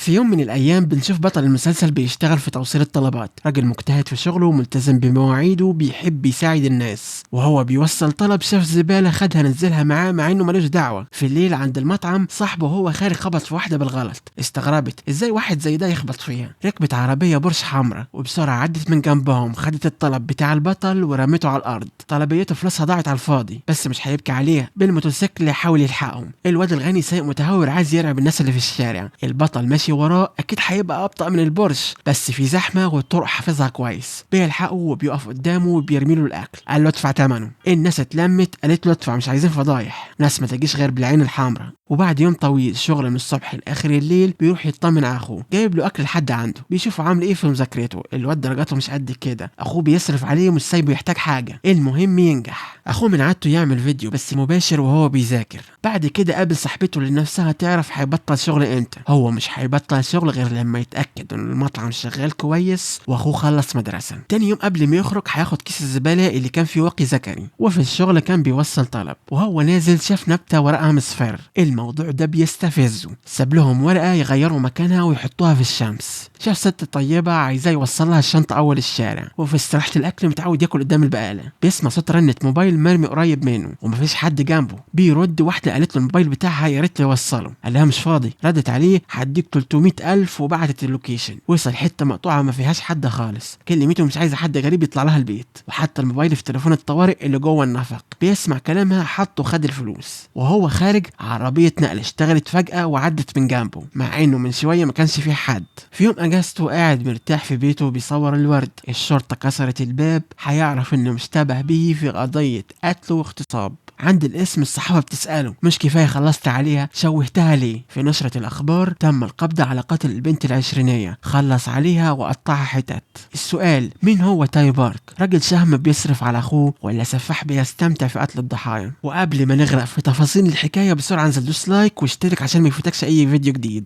في يوم من الأيام بنشوف بطل المسلسل بيشتغل في توصيل الطلبات، راجل مجتهد في شغله وملتزم بمواعيده وبيحب يساعد الناس. وهو بيوصل طلب شاف زبالة خدها نزلها معاه مع إنه ملوش دعوة. في الليل عند المطعم صاحبه وهو خارج خبط في واحدة بالغلط، استغربت إزاي واحد زي ده يخبط فيها. ركبت عربية بورش حمراء وبسرعة عدت من جنبهم، خدت الطلب بتاع البطل ورمته على الأرض. طلبيته فلوسها ضاعت على الفاضي، بس مش هيبكي عليها. بالموتوسيكل يحاول يلحقهم. الواد الغني سايق متهور عايز يرعب الناس اللي في الشارع. البطل ماشي وراه، اكيد هيبقى ابطأ من البورش، بس في زحمه والطرق حافظها كويس. بيلحقه وبيقف قدامه وبيرمي له الاكل، قال له ادفع ثمنه. الناس اتلمت قالت له ادفع، مش عايزين فضايح، ناس ما تجيش غير بالعين الحمراء. وبعد يوم طويل شغل من الصبح لاخر الليل بيروح يطمن على اخوه، جايب له اكل لحد عنده، بيشوفه عامل ايه في مذاكرته. الواد درجاته مش قد كده، اخوه بيصرف عليه ومش سايبه يحتاج حاجه، المهم ينجح. اخوه من عادته يعمل فيديو بس مباشر وهو بيذاكر. بعد كده قابل صاحبته اللي نفسها تعرف هيبطل شغل امتى. هو مش هيبطل شغل غير لما يتاكد ان المطعم شغال كويس واخوه خلص مدرسه. تاني يوم قبل ما يخرج هياخد كيس الزباله اللي كان فيه واقي ذكري، وفي الشغل كان بيوصل طلب، وهو نازل شاف نبته ورقها مصفر. الموضوع ده بيستفزه، ساب لهم ورقه يغيروا مكانها ويحطوها في الشمس. شاف ست طيبه عايزاه يوصل لها الشنطه اول الشارع، وفي استراحه الاكل متعود ياكل قدام البقاله. بيسمع صوت رنه موبايل مرمي قريب منه ومفيش حد جنبه. بيرد واحده قالت له الموبايل بتاعها يا ريت يوصله، قال لها مش فاضي. ردت عليه هديك 300,000 وبعتت اللوكيشن. وصل حته مقطوعه ما فيهاش حد خالص، كلمته مش عايزه حد غريب يطلع لها البيت، وحتى الموبايل في تليفون الطوارئ اللي جوه النفق. بيسمع كلامها حطه وخد الفلوس. وهو خارج عربيه نقل اشتغلت فجاه وعدت من جنبه، مع انه من شويه ما كانش فيه حد. في يوم اجازته قاعد مرتاح في بيته بيصور الورد، الشرطه كسرت الباب، هيعرف انه مشتبه به في قضيه قتل واغتصاب. عند الاسم الصحافة بتسأله مش كفاية خلصت عليها، شوهتها ليه؟ في نشرة الأخبار تم القبض على قاتل البنت العشرينية، خلص عليها وقطعها حتت. السؤال مين هو تاي بارك؟ راجل شهم بيصرف على أخوه ولا سفاح بيستمتع في قتل الضحايا؟ وقبل ما نغرق في تفاصيل الحكاية بسرعة انزل دوس لايك واشترك عشان ما يفوتكش أي فيديو جديد.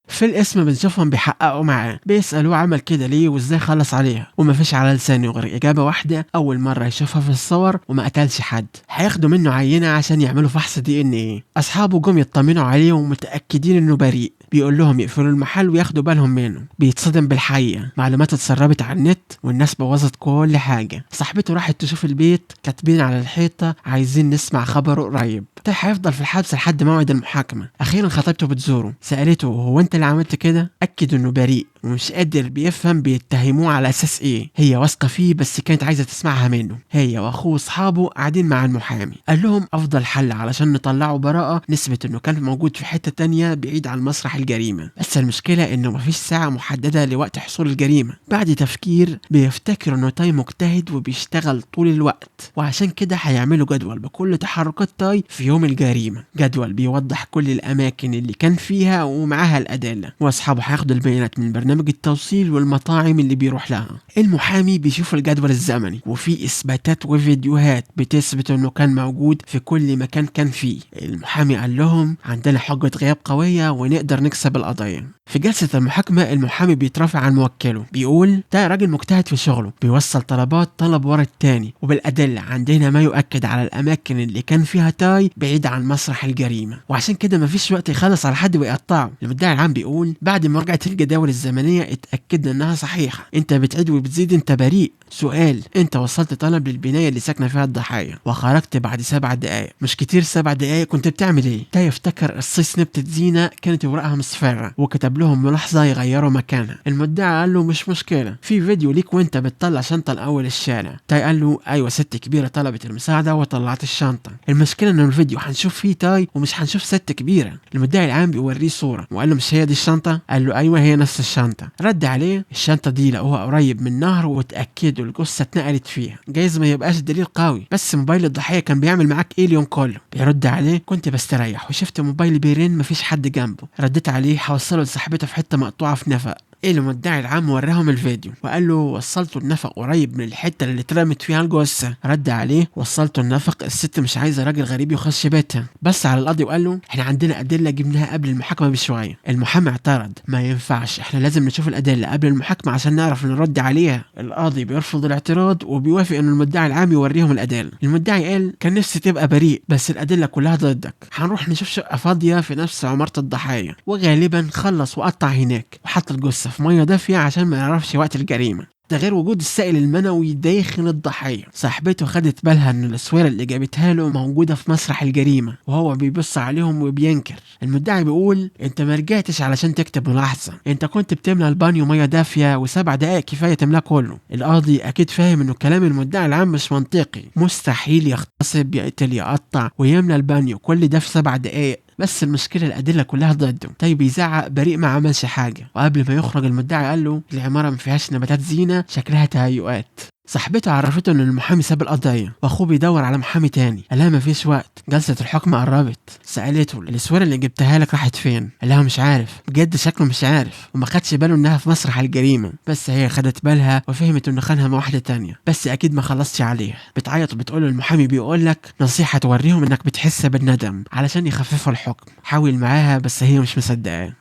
في الاسم بنشوفهم بيحققوا معاه، بيسألوه عمل كده ليه وازاي خلص عليها، ومفيش على لسانه غير إجابة واحدة أول مرة يشوفها في الصور وما قتلش حد. هياخدوا منه عينة عشان يعملوا فحص DNA. أصحابه جم يطمنوا عليه ومتأكدين إنه بريء، بيقول لهم يقفلوا المحل وياخدوا بالهم منه. بيتصدم بالحقيقة، معلومات اتسربت على النت والناس بوظت كل حاجة. صاحبته راحت تشوف البيت، كاتبين على الحيطة عايزين نسمع خبره قريب. ده هيفضل في الحبس لحد موعد المحاكمة. أخيرا خطيبته بتزوره، سألته هو أنت اللي عملت كده؟ أكد إنه بريء ومش قادر بيفهم بيتهموه على أساس إيه. هي واثقة فيه بس كانت عايزة تسمعها منه. هي وأخوه وأصحابه قاعدين مع المحامي، قال لهم أفضل حل علشان نطلعه براءة نثبت إنه كان موجود في حتة تانية بعيد عن مسرح الجريمة، بس المشكلة إنه مفيش ساعة محددة لوقت حصول الجريمة. بعد تفكير بيفتكر إنه تاي مجتهد وبيشتغل طول الوقت، وعشان كده هيعملوا جدول بكل تحركات تاي في يوم الجريمة. جدول بيوضح كل الأماكن اللي كان فيها ومعاها الأدلة، وأصحابه هياخدوا البيانات من برنامج التوصيل والمطاعم اللي بيروح لها. المحامي بيشوف الجدول الزمني وفي إثباتات وفيديوهات بتثبت إنه كان موجود في كل مكان كان فيه. المحامي قال لهم عندنا حجة غياب قوية ونقدر نكسب القضية. في جلسة المحاكمة المحامي بيترافع عن موكله، بيقول ده راجل مجتهد في شغله، بيوصل طلبات طلب ورا التاني، وبالأدلة عندنا ما يؤكد على الأماكن اللي كان فيها تاي بعيد عن مسرح الجريمة، وعشان كده مفيش وقت يخلص على حد ويقطعه. المدعي العام بيقول بعد مراجعة الجداول الزمنية اتأكدنا انها صحيحة، انت بتعيد وبتزيد، انت بريء. سؤال انت وصلت طلب للبناية اللي ساكنة فيها الضحايا وخرجت بعد 7 دقايق، مش كتير 7 دقايق، كنت بتعمل ايه؟ تاي يفتكر الصيص نبتة زينة كانت ورقها مصفرة وكتب لهم ملاحظة يغيروا مكانها. المدعي قال له مش مشكلة، في فيديو ليك وانت بتطلع شنطة لأول الشارع. تاي قال له ايوه ست كبيرة طلبت المساعدة وطلعت الشنطة، المشكلة ان الفيديو هنشوف فيه تاي ومش هنشوف ست كبيرة. المدعي العام بيوريه صورة وقال له مش هي دي الشنطة؟ قال له ايوه هي نفس الشنطة. رد عليه الشنطة دي لقوها قريب من نهر وتأكدوا الجثة اتنقلت فيها، جايز ما يبقاش دليل قوي، بس موبايل الضحية كان بيعمل معاك ايه اليوم كله؟ بيرد عليه كنت بستريح وشفت موبايلي بيرن مفيش حد جنبه، رديت عليه هوصله لصاحبته في حتة مقطوعة في نفق. المدعي العام وراهم الفيديو وقال له وصلتوا النفق قريب من الحته اللي اترمت فيها الجثه. رد عليه وصلتوا النفق، الست مش عايزه راجل غريب يخش بيتها. بس على القاضي وقال له احنا عندنا ادله جبناها قبل المحاكمه بشويه. المحامي اعترض ما ينفعش، احنا لازم نشوف الادله قبل المحاكمه عشان نعرف نرد عليها. القاضي بيرفض الاعتراض وبيوافق ان المدعي العام يوريهم الادله. المدعي قال كان نفسي تبقى بريء بس الادله كلها ضدك، هنروح نشوف شقه فاضيه في نفس عماره الضحايا. وغالبا خلص وقطع هناك وحط الجثه في ميه دافيه عشان ما يعرفش وقت الجريمه. ده غير وجود السائل المنوي داخل الضحية. صاحبته خدت بالها ان الاسوره اللي جابتها له موجوده في مسرح الجريمه وهو بيبص عليهم وبينكر. المدعي بيقول انت ما رجعتش علشان تكتب ملاحظه، انت كنت بتملى البانيو ميه دافيه و7 دقائق كفايه تملاه كله. القاضي اكيد فاهم انه كلام المدعي العام مش منطقي، مستحيل يغتصب يقتل يقطع ويملى البانيو كل ده في 7 دقائق. بس المشكله الادله كلها ضده. طيب بيزعق بريء ما عملش حاجه. وقبل ما يخرج المدعي قال له العماره ما فيهاش نباتات زينه، شكلها تهيؤات. صاحبته عرفته ان المحامي ساب القضيه واخوه بيدور على محامي تاني. قال لها مفيش وقت، جلسه الحكم قربت. سالته الاسوره اللي جبتها لك راحت فين؟ قال لها مش عارف، بجد شكله مش عارف، وما خدش باله انها في مسرح الجريمه. بس هي خدت بالها وفهمت انه خانها مع واحده تانية، بس اكيد ما خلصش عليها. بتعيط وبتقول له المحامي بيقول لك نصيحه توريهم انك بتحس بالندم علشان يخففوا الحكم. حاول معاها بس هي مش مصدقاه.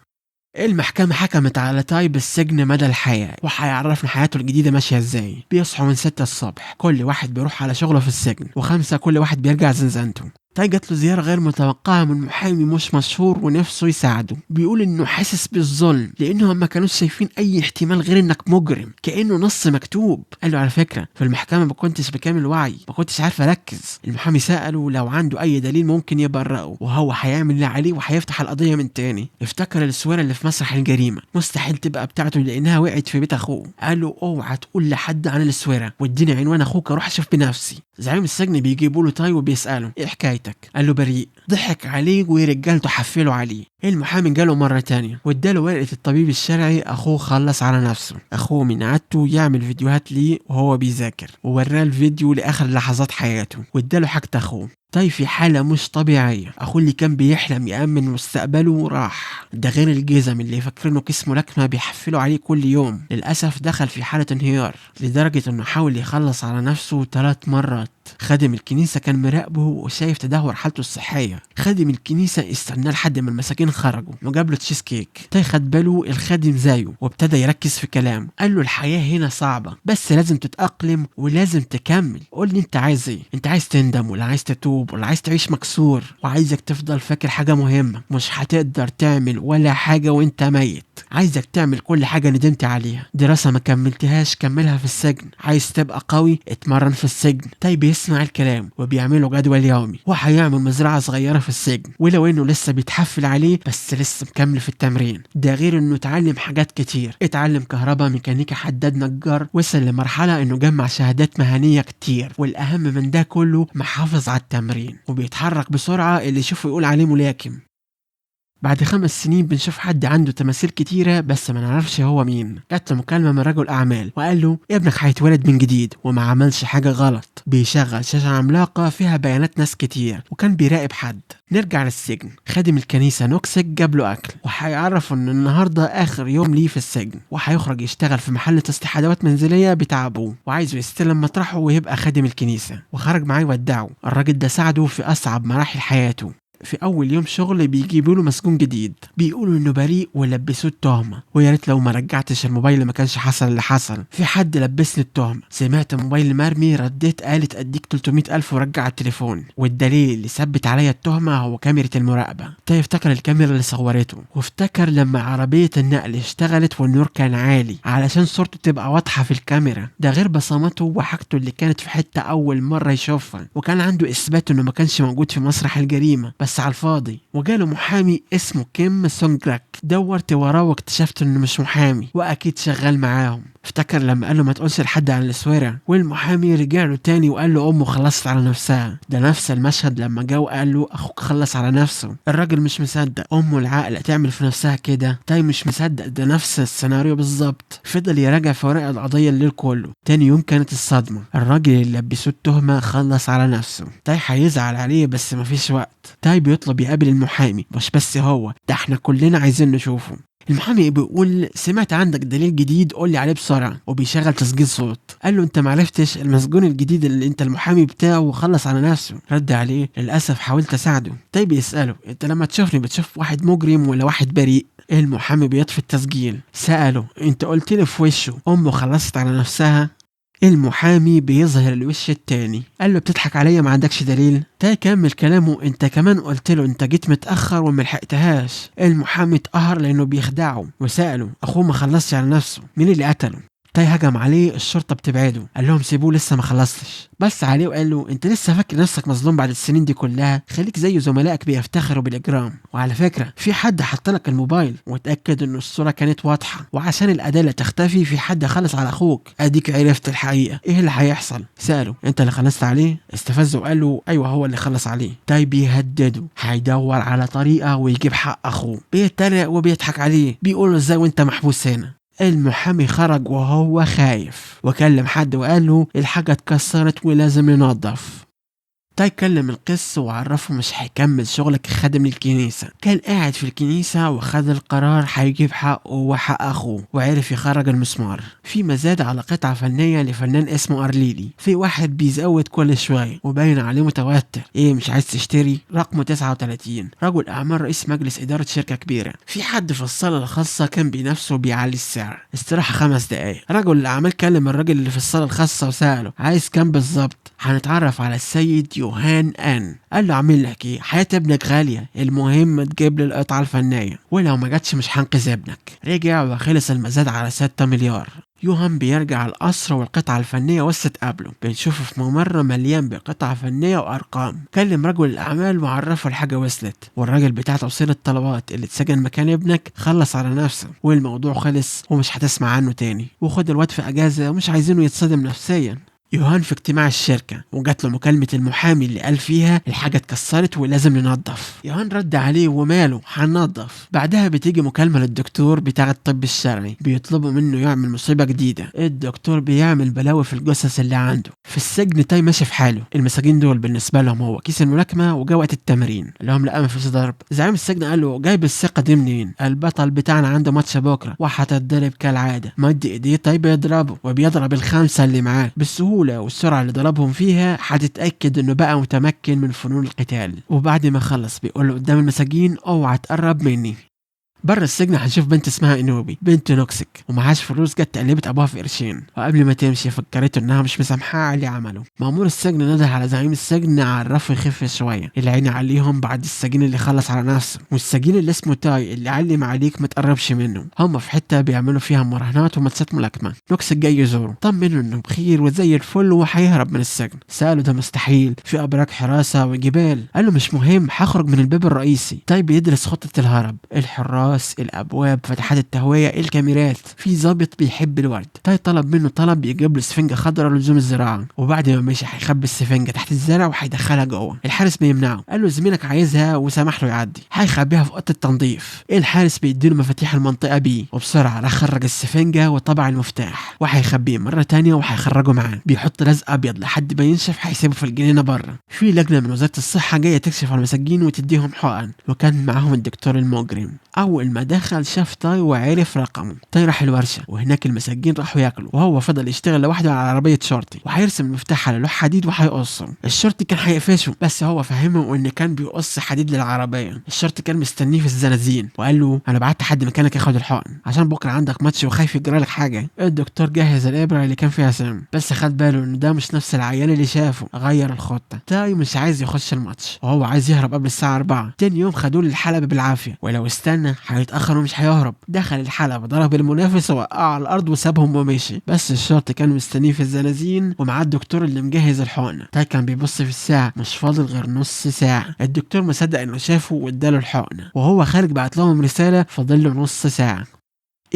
المحكمة حكمت على تاي بالسجن مدى الحياة وهيعرفنا حياته الجديدة ماشية ازاي. بيصحوا من 6 الصبح، كل واحد بيروح على شغله في السجن، و5 كل واحد بيرجع زنزانته. تاي جات له زيارة غير متوقعة من محامي مش مشهور ونفسه يساعده. بيقول انه حاسس بالظلم لانهم ما كانوش شايفين اي احتمال غير انك مجرم، كأنه نص مكتوب. قال له على فكرة في المحكمة ما كنتش بكامل وعي، ما كنتش عارف اركز. المحامي سأله لو عنده اي دليل ممكن يبرئه وهو هيعمل اللي عليه وهيفتح القضية من تاني. افتكر السوارة اللي في مسرح الجريمة مستحيل تبقى بتاعته لانها وقعت في بيت اخوه. قال له اوعى تقول لحد عن السوارة واديني عنوان اخوك اروح اشوف بنفسي. زعيم السجن بيجيبوا له تاي وبيسأله ايه حكايتك؟ قال له بريء. ضحك عليه ورجالته حفلوا عليه. المحامي جاله مرة تانية واداله ورقة الطبيب الشرعي. اخوه خلص على نفسه. اخوه من عادته يعمل فيديوهات ليه وهو بيذاكر، ووراه الفيديو لاخر لحظات حياته واداله حاجة اخوه. طيب في حالة مش طبيعية. اخوه اللي كان بيحلم يأمن مستقبله راح. ده غير الجزم اللي فاكرينه كيس ملاكمة بيحفلوا عليه كل يوم. للأسف دخل في حالة انهيار لدرجة انه حاول يخلص على نفسه 3 مرات. خادم الكنيسة كان مراقبه وشايف تدهور حالته الصحية. خادم الكنيسة استناه لحد ما المساكين خرجوا وجاب له تشيز كيك. تاي خد باله الخادم زيه وابتدى يركز في كلامه. قال له الحياة هنا صعبة بس لازم تتأقلم ولازم تكمل. قول لي انت عايز ايه؟ انت عايز تندم ولا عايز تتوب ولا عايز تعيش مكسور؟ وعايزك تفضل فاكر حاجة مهمة، مش هتقدر تعمل ولا حاجة وانت ميت. عايزك تعمل كل حاجة ندمت عليها. دراسة ما كملتهاش كملها في السجن. عايز تبقى قوي اتمرن في السجن. طيب يسمع الكلام وبيعملوا جدول يومي وهيعمل مزرعة صغيرة في السجن. ولو انه لسه بيتحفل عليه بس لسه مكمل في التمرين. ده غير انه اتعلم حاجات كتير. اتعلم كهرباء، ميكانيكا، حداد، نجار. وصل لمرحلة انه جمع شهادات مهنية كتير، والاهم من ده كله محافظ على التمرين وبيتحرك بسرعة اللي يشوفه يقول عليه ملاكم. بعد 5 سنين بنشوف حد عنده تماثيل كتيرة بس ما نعرفش هو مين. جات له مكالمة من رجل أعمال وقال له ابنك هيتولد من جديد وما عملش حاجة غلط. بيشغل شاشة عملاقة فيها بيانات ناس كتير وكان بيراقب حد. نرجع للسجن. خادم الكنيسة نوكسك جاب له أكل وهيعرفه إن النهاردة آخر يوم ليه في السجن، وهيخرج يشتغل في محل تصليح أدوات منزلية بتاع أبوه وعايزه يستلم مطرحه ويبقى خادم الكنيسة. وخرج معاه يودعه. الراجل ده ساعده في أصعب مراحل حياته. في اول يوم شغل بيجيبوا له مسجون جديد، بيقولوا انه بريء ولبسوه التهمه. ويا ريت لو ما رجعتش الموبايل ما كانش حصل اللي حصل. في حد لبسني التهمه، سمعت موبايل مرمي، رديت قالت اديك 300,000 ورجع التليفون. والدليل اللي ثبت عليا التهمه هو كاميرا المراقبه. طيب افتكر الكاميرا اللي صورته، وافتكر لما عربيه النقل اشتغلت والنور كان عالي علشان صورته تبقى واضحه في الكاميرا. ده غير بصمته وحاجته اللي كانت في حته اول مره يشوفها، وكان عنده اثبات انه ما كانش موجود في مسرح الجريمه بس على الفاضي. وجاله محامي اسمه كيم سونجراك، دورت وراه واكتشفت انه مش محامي واكيد شغال معاهم. افتكر لما قال له ما تقولش لحد عن الاسوره، والمحامي رجع له تاني وقال له امه خلصت على نفسها. ده نفس المشهد لما جا وقال له اخوك خلص على نفسه. الراجل مش مصدق، امه العاقله تعمل في نفسها كده؟ تاي مش مصدق، ده نفس السيناريو بالظبط. فضل يراجع في ورق القضيه الليل كله. تاني يوم كانت الصدمه، الراجل اللي لبسوه التهمه خلص على نفسه. تاي هيزعل عليه بس مفيش وقت. تاي بيطلب يقابل المحامي، مش بس هو ده، احنا كلنا عايزين نشوفه. المحامي بيقول سمعت عندك دليل جديد قول لي عليه بسرعه، وبيشغل تسجيل صوت. قال له انت معرفتش المسجون الجديد اللي انت المحامي بتاعه وخلص على نفسه؟ رد عليه للاسف حاولت اساعده. طيب يساله انت لما تشوفني بتشوف واحد مجرم ولا واحد بريء؟ المحامي بيطفي التسجيل. سأله انت قلت لي في وشه امه خلصت على نفسها؟ المحامي بيظهر الوش التاني. قال له بتضحك عليا ما عندكش دليل؟ كمل كلامه انت كمان قلت له انت جيت متأخر وملحقتهاش. المحامي اتقهر لانه بيخدعه وسأله اخوه ما خلصش على نفسه مين اللي قتله؟ هجم عليه الشرطة بتبعده. قال لهم سيبوه لسه ما خلصتش. بس عليه وقال له انت لسه فاكر نفسك مظلوم بعد السنين دي كلها؟ خليك زي زملائك بيفتخروا بالاجرام. وعلى فكرة في حد حط لك الموبايل واتاكد ان الصورة كانت واضحة، وعشان الادلة تختفي في حد خلص على اخوك. اديك عرفت الحقيقة. ايه اللي هيحصل؟ سأله انت اللي خلصت عليه؟ استفز وقال له ايوه هو اللي خلص عليه. بيهدده هيدور على طريقة ويجيب حق اخوه. بيتريق وبيضحك عليه بيقول له ازاي وانت محبوس هنا؟ المحامي خرج وهو خايف وكلم حد وقال له الحاجة اتكسرت ولازم ننظف. كلم القس وعرفه مش هيكمل شغل كخادم للكنيسة. كان قاعد في الكنيسة وخد القرار هيجيب حقه وحق أخوه، وعرف يخرج المسمار. في مزاد على قطعة فنية لفنان اسمه أرليلي. في واحد بيزود كل شوية وباين عليه متوتر. ايه مش عايز تشتري؟ رقمه 39. رجل أعمال رئيس مجلس إدارة شركة كبيرة. في حد في الصالة الخاصة كان بينافسه وبيعلي السعر. استراحة 5 دقايق. رجل الأعمال كلم الراجل اللي في الصالة الخاصة وسأله عايز كام بالظبط؟ هنتعرف على السيد يوهان آن. قال له اعمل لك ايه؟ حياة ابنك غالية، المهم تجيب لي القطعة الفنية، ولو ما جاتش مش هنقذ ابنك. رجع وخلص المزاد على 6 مليار. يوهان بيرجع القصر والقطعة الفنية وسط قبله. بنشوفه في ممر مليان بقطع فنية وأرقام. كلم رجل الأعمال وعرفه الحاجة وصلت، والراجل بتاع توصيل الطلبات اللي اتسجن مكان ابنك خلص على نفسه، والموضوع خلص ومش هتسمع عنه تاني. وخد الواد في أجازة ومش عايزينه يتصدم نفسيا. يوهان في اجتماع الشركة وجات له مكالمة المحامي اللي قال فيها الحاجة اتكسرت ولازم ننظف. يوهان رد عليه وماله هننظف. بعدها بتيجي مكالمة للدكتور بتاع الطب الشرعي بيطلبوا منه يعمل مصيبة جديدة. الدكتور بيعمل بلاوي في الجثث اللي عنده. في السجن ماشي في حاله. المساجين دول بالنسبة لهم هو كيس الملاكمة وجوة التمرين. اللي هم لا مفيش ضرب. زعيم السجن قال له جايب الثقة دي منين؟ البطل بتاعنا عنده ماتش بكرة وهتتضرب كالعادة. مد ايديه يضربه وبيضرب ال5 اللي معاه بالسهولة والسرعة اللي ضربهم فيها هتتأكد انه بقى متمكن من فنون القتال. وبعد ما خلص بيقول له قدام المساجين اوعى تقرب مني. بره السجن هنشوف بنت اسمها انوبي، بنت نوكسيك ومعهاش فلوس، جت قلبت ابوها في قرشين، وقبل ما تمشي فكرته انها مش مسامحاه على اللي عمله. مأمور السجن نده على زعيم السجن عرفه يخف شويه، العين عليهم بعد السجين اللي خلص على نفسه، والسجين اللي اسمه تاي اللي علم عليك ما تقربش منه. هم في حته بيعملوا فيها مراهنات وماتشات ملاكمه. نوكسيك جاي يزوره، طمنه انه بخير وزي الفل وهيهرب من السجن. ساله ده مستحيل، في ابراج حراسه وجبال. قال له مش مهم، هخرج من الباب الرئيسي. تاي بيدرس خطه الهرب، الحراس، الابواب، فتحات التهويه، الكاميرات. في ضابط بيحب الورد. تاي طلب منه طلب يجيب له سفنجه خضراء لزوم الزراعه، وبعد ما مشي هيخبي السفنجه تحت الزرع وهيدخلها جوه. الحارس بيمنعه، قال له زميلك عايزها وسمح له يعدي. هيخبيها في اوضه التنظيف. الحارس بيديله مفاتيح المنطقه بيه، وبسرعه راح خرج السفنجه وطبع المفتاح، وهيخبيه مره تانية وهيخرجه معاه. بيحط لزق ابيض لحد ما ينشف، هيسيبه في الجنينه بره. في لجنه من وزاره الصحه جايه تكشف على المساجين وتديهم حقن، وكان معاهم الدكتور المجرم. اول ما دخل شاف تاي وعرف رقمه. تاي راح الورشه، وهناك المساجين راحوا ياكلوا، وهو فضل يشتغل لوحده على عربيه شرطي، وهيرسم المفتاح على لوح حديد وهيقصه. الشرطي كان هيقفشه، بس هو فهمه ان كان بيقص حديد للعربيه. الشرطي كان مستنيه في الزنازين وقال له انا بعت حد مكانك ياخد الحقن عشان بكره عندك ماتش وخايف يجرى لك حاجه. الدكتور جهز الابره اللي كان فيها سم، بس خد باله ان ده مش نفس العيان اللي شافه. غير الخطه. تاي مش عايز يخش الماتش، وهو عايز يهرب قبل الساعه 4. تاني يوم خدوه للحلبة بالعافيه، ولو استنى هيتاخر ومش هيهرب. دخل الحلبة، ضرب المنافس ووقعه على الارض وسابهم ومشي. بس الشرطي كان مستنيه في الزنازين ومعاه الدكتور اللي مجهز الحقنه. تاي كان بيبص في الساعه، مش فاضل غير نص ساعه. الدكتور مصدق انه شافه واداله الحقنه، وهو خارج بعت لهم رساله فاضل له نص ساعه.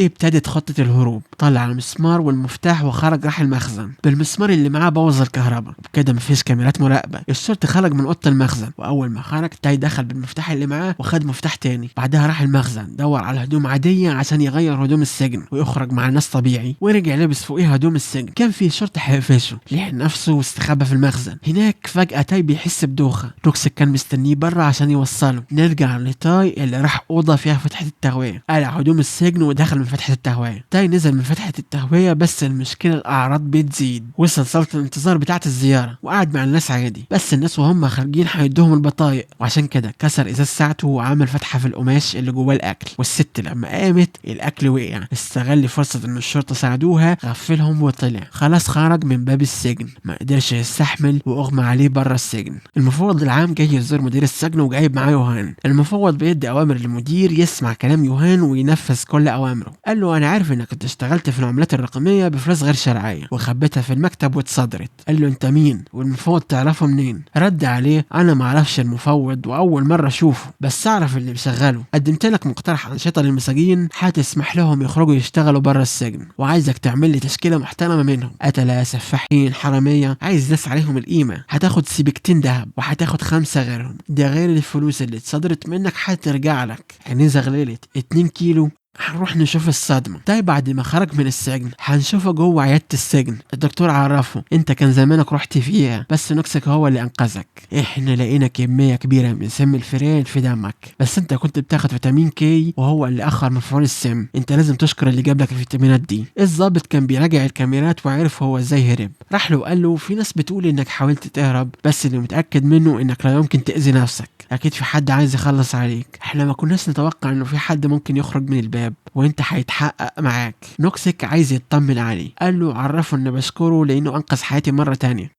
ابتدت خطة الهروب. طلع المسمار والمفتاح وخرج راح المخزن. بالمسمار اللي معاه بوظ الكهرباء، بكده مفيش كاميرات مراقبة. الشرطي خرج من اوضة المخزن، واول ما خرج تاي دخل بالمفتاح اللي معاه وخد مفتاح تاني. بعدها راح المخزن دور على هدوم عادية عشان يغير هدوم السجن ويخرج مع الناس طبيعي، ورجع لابس فوقيه هدوم السجن. كان في شرطي هيقفشه، لحق نفسه واستخبى في المخزن. هناك فجأة تاي بيحس بدوخة. نوكسيك كان مستنيه بره عشان يوصله. نرجع لتاي اللي راح أوضة فيها فتحة التهوية، قلع هدوم السجن ودخل من فتحة التهوية. تاي نزل من فتحة التهوية، بس المشكلة الأعراض بتزيد. وصل صالة الانتظار بتاعة الزيارة وقعد مع الناس عادي، بس الناس وهم خارجين هيدوهم البطايق، وعشان كده كسر ازاز ساعته وعمل فتحة في القماش اللي جواه الأكل. والست لما قامت الأكل وقع. استغل فرصة إن الشرطة ساعدوها، غفلهم وطلع. خلاص خرج من باب السجن، ما قدرش يستحمل وأغمى عليه بره السجن. المفوض العام جاي يزور مدير السجن وجايب معاه يوهان. المفوض بيدي أوامر للمدير يسمع كلام يوهان وينفذ كل أوامره. قال له أنا عارف إنك كنت اشتغلت في العملات الرقمية بفلوس غير شرعية وخبيتها في المكتب واتصدرت. قال له أنت مين والمفوض تعرفه منين؟ رد عليه أنا معرفش المفوض وأول مرة أشوفه، بس أعرف اللي مشغله. قدمت لك مقترح أنشطة للمساجين هتسمح لهم يخرجوا يشتغلوا بره السجن، وعايزك تعمل لي تشكيلة محترمة منهم، قتلة، سفاحين، حرامية، عايز ناس عليهم القيمة. هتاخد سبيكتين دهب وهتاخد 5 غيرهم، ده غير الفلوس اللي اتصدرت منك هترجع لك. يعني زغللت 2 كيلو. هنروح نشوف الصدمة. تاي بعد ما خرج من السجن هنشوفه جوه عيادة السجن. الدكتور عرفه انت كان زمانك رحت فيها، بس نوكسيك هو اللي انقذك. احنا لقينا كمية كبيرة من سم الفئران في دمك، بس انت كنت بتاخد فيتامين كي وهو اللي اخر مفعول السم. انت لازم تشكر اللي جاب لك الفيتامينات دي. الضابط كان بيراجع الكاميرات وعرف هو ازاي هرب. راح له وقال له في ناس بتقول انك حاولت تهرب، بس اللي متأكد منه انك لا يمكن تأذي نفسك. اكيد في حد عايز يخلص عليك. احنا ما كناش نتوقع انه في حد ممكن يخرج من الباب وانت هيتحقق معاك. نوكسيك عايز يطمن عليه. قال له عرفه ان بشكره لانه انقذ حياتي مرة تانية.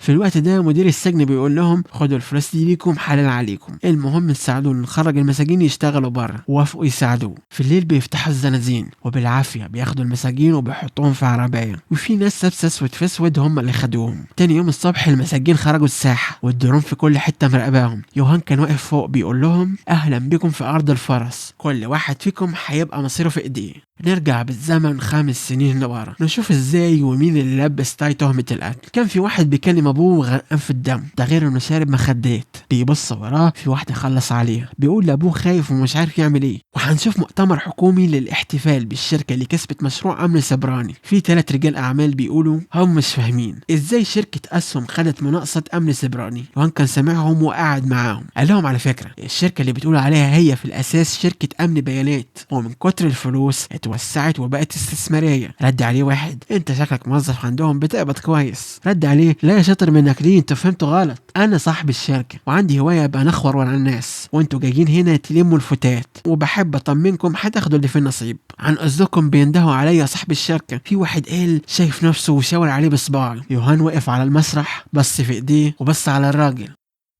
في الوقت ده مدير السجن بيقول لهم خدوا الفلوس دي ليكم حلال عليكم، المهم تساعدونا نخرج المساجين يشتغلوا بره. وافقوا يساعدوه. في الليل بيفتحوا الزنازين وبالعافيه بياخدوا المساجين وبيحطوهم في عربيه، وفي ناس لابسه اسود في اسود هم اللي خدوهم. تاني يوم الصبح المساجين خرجوا الساحه والدرون في كل حته مراقباهم. يوهان كان واقف فوق بيقول لهم اهلا بكم في ارض الفرس، كل واحد فيكم هيبقى مصيره في ايديه. نرجع بالزمن 5 سنين لورا، نشوف ازاي ومين اللي لبس تاي تهمة القتل. كان في واحد بيكلم ابوه غرقان في الدم، ده غير انه شارب مخدات. بيبص وراه في واحدة خلص عليها، بيقول لابوه خايف ومش عارف يعمل ايه. وهنشوف مؤتمر حكومي للاحتفال بالشركة اللي كسبت مشروع امن سبراني. في 3 رجال اعمال بيقولوا هم مش فاهمين ازاي شركة اسهم خدت مناقصة امن سبراني، وان كان سمعهم وقعد معاهم. قال لهم على فكرة الشركة اللي بتقول عليها هي في الاساس شركة امن بيانات، ومن كتر الفلوس وسعت وبقت استثماريه. رد عليه واحد انت شكلك موظف عندهم بتقبض كويس. رد عليه لا يا شاطر منك ليه، انت فهمت غلط، انا صاحب الشركه وعندي هوايه ابقى نخور ورا الناس، وانتوا جايين هنا تلموا الفتات، وبحب اطمنكم هتاخدوا اللي في النصيب. عن قصدكم بيندهوا عليا صاحب الشركه. في واحد قال شايف نفسه وشاور عليه بصباعه. يوهان وقف على المسرح، بص في ايديه وبص على الراجل.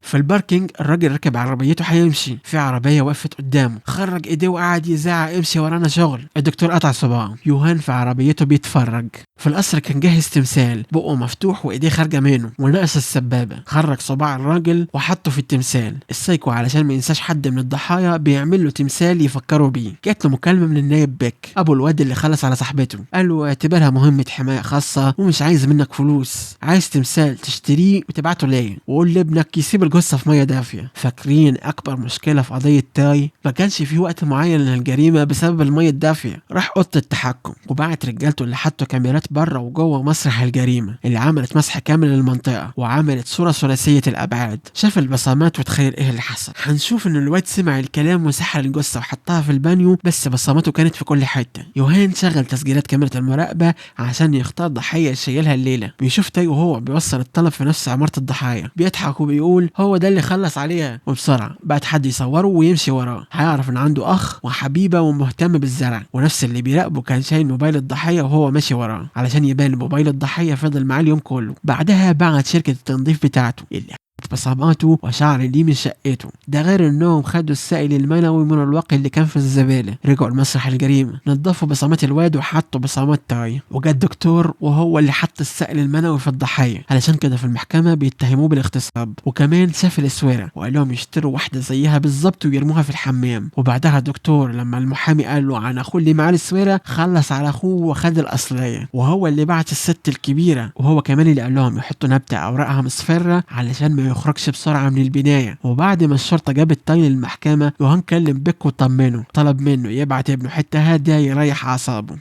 في الباركينج الراجل ركب عربيته هيمشي، في عربيه وقفت قدامه، خرج ايديه وقعد يزعق امشي ورانا شغل. الدكتور قطع صباعه. يوهان في عربيته بيتفرج. في القصر كان جاهز تمثال، بقه مفتوح وايديه خارجه منه وناقص السبابه. خرج صباع الراجل وحطه في التمثال. السايكو علشان ما ينساش حد من الضحايا بيعمل له تمثال يفكروا بيه. جات له مكالمه من النايب بيك ابو الواد اللي خلص على صاحبته. قال له اعتبرها مهمه حمايه خاصه ومش عايز منك فلوس، عايز تمثال تشتريه وتبعته ليا، وقول لابنك يسيب الجثه في ميه دافيه. فاكرين اكبر مشكله في قضيه تاي؟ ما كانش في وقت معين للجريمه بسبب الميه الدافيه. راح اوضه التحكم وبعت رجالته اللي حطوا كاميرات بره وجوه مسرح الجريمه، اللي عملت مسح كامل للمنطقه وعملت صوره ثلاثيه الابعاد. شاف البصمات وتخيل ايه اللي حصل. هنشوف ان الواد سمع الكلام وسحر الجثه وحطها في البانيو، بس بصماته كانت في كل حته. يوهان شغل تسجيلات كاميرا المراقبه عشان يختار ضحيه يشيلها الليله. بيشوف تاي وهو بيوصل الطلب في نفس عماره الضحايا، بيضحك وبيقول هو ده اللي خلص عليها. وبسرعه بعد حد يصوره ويمشي وراه، هيعرف ان عنده اخ وحبيبه ومهتم بالزرع. ونفس اللي بيراقبه كان شايل موبايل الضحيه وهو ماشي وراه علشان يبان موبايل الضحيه. فضل معاه اليوم كله. بعدها بعت شركه التنظيف بتاعته اللي بصماته وشعر ليه من شقته. ده غير انهم خدوا السائل المنوي من الواقي اللي كان في الزبالة. رجعوا لمسرح الجريمة، نظفوا بصمات الواد وحطوا بصمات تاي، وجا الدكتور وهو اللي حط السائل المنوي في الضحية. علشان كده في المحكمة بيتهموه بالاغتصاب. وكمان شاف الاسوره وقال لهم يشتروا واحدة زيها بالظبط ويرموها في الحمام. وبعدها الدكتور لما المحامي قال له عن اخوه اللي معاه الاسوره خلص على اخوه وخد الاصلية، وهو اللي بعت الست الكبيرة، وهو كمان اللي قال لهم يحطوا نبتة اوراقها مصفرة علشان ما يخرجش بسرعة من البداية. وبعد ما الشرطة جابت تاي للمحكمة، يوهان كلم بيك وطمنه، طلب منه يبعت ابنه حتة هادية يريح اعصابه.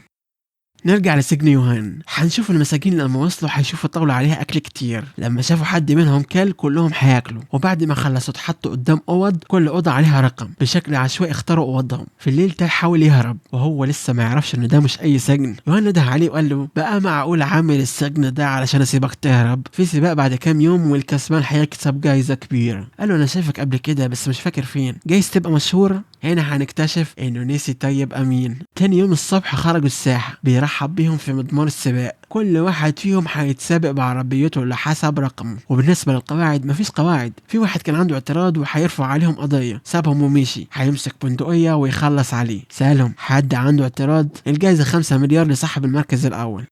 نرجع لسجن يوهان. هنشوف المساجين لما وصلوا هيشوفوا طاولة عليها أكل كتير. لما شافوا حد منهم كل كلهم هياكلوا. وبعد ما خلصوا اتحطوا قدام أوض، كل أوضة عليها رقم بشكل عشوائي، اختاروا أوضهم. في الليل تاي حاول يهرب وهو لسه ما يعرفش إن ده مش أي سجن. يوهان نده عليه وقال له بقى معقول عامل السجن ده علشان أسيبك تهرب؟ في سباق بعد كام يوم والكسبان هيكسب جايزة كبيرة. قال له أنا شايفك قبل كده بس مش فاكر فين، جايز تبقى مشهور؟ هنا هنكتشف انه نسي طيب امين. تاني يوم الصبح خرجوا الساحة، بيرحب بيهم في مضمار السباق. كل واحد فيهم هيتسابق بعربيته اللي حسب رقمه. وبالنسبة للقواعد مفيش قواعد. في واحد كان عنده اعتراض وهيرفع عليهم قضية، سابهم ومشي. هيمسك بندقية ويخلص عليه. سألهم حد عنده اعتراض؟ الجائزة 5 مليار لصاحب المركز الأول.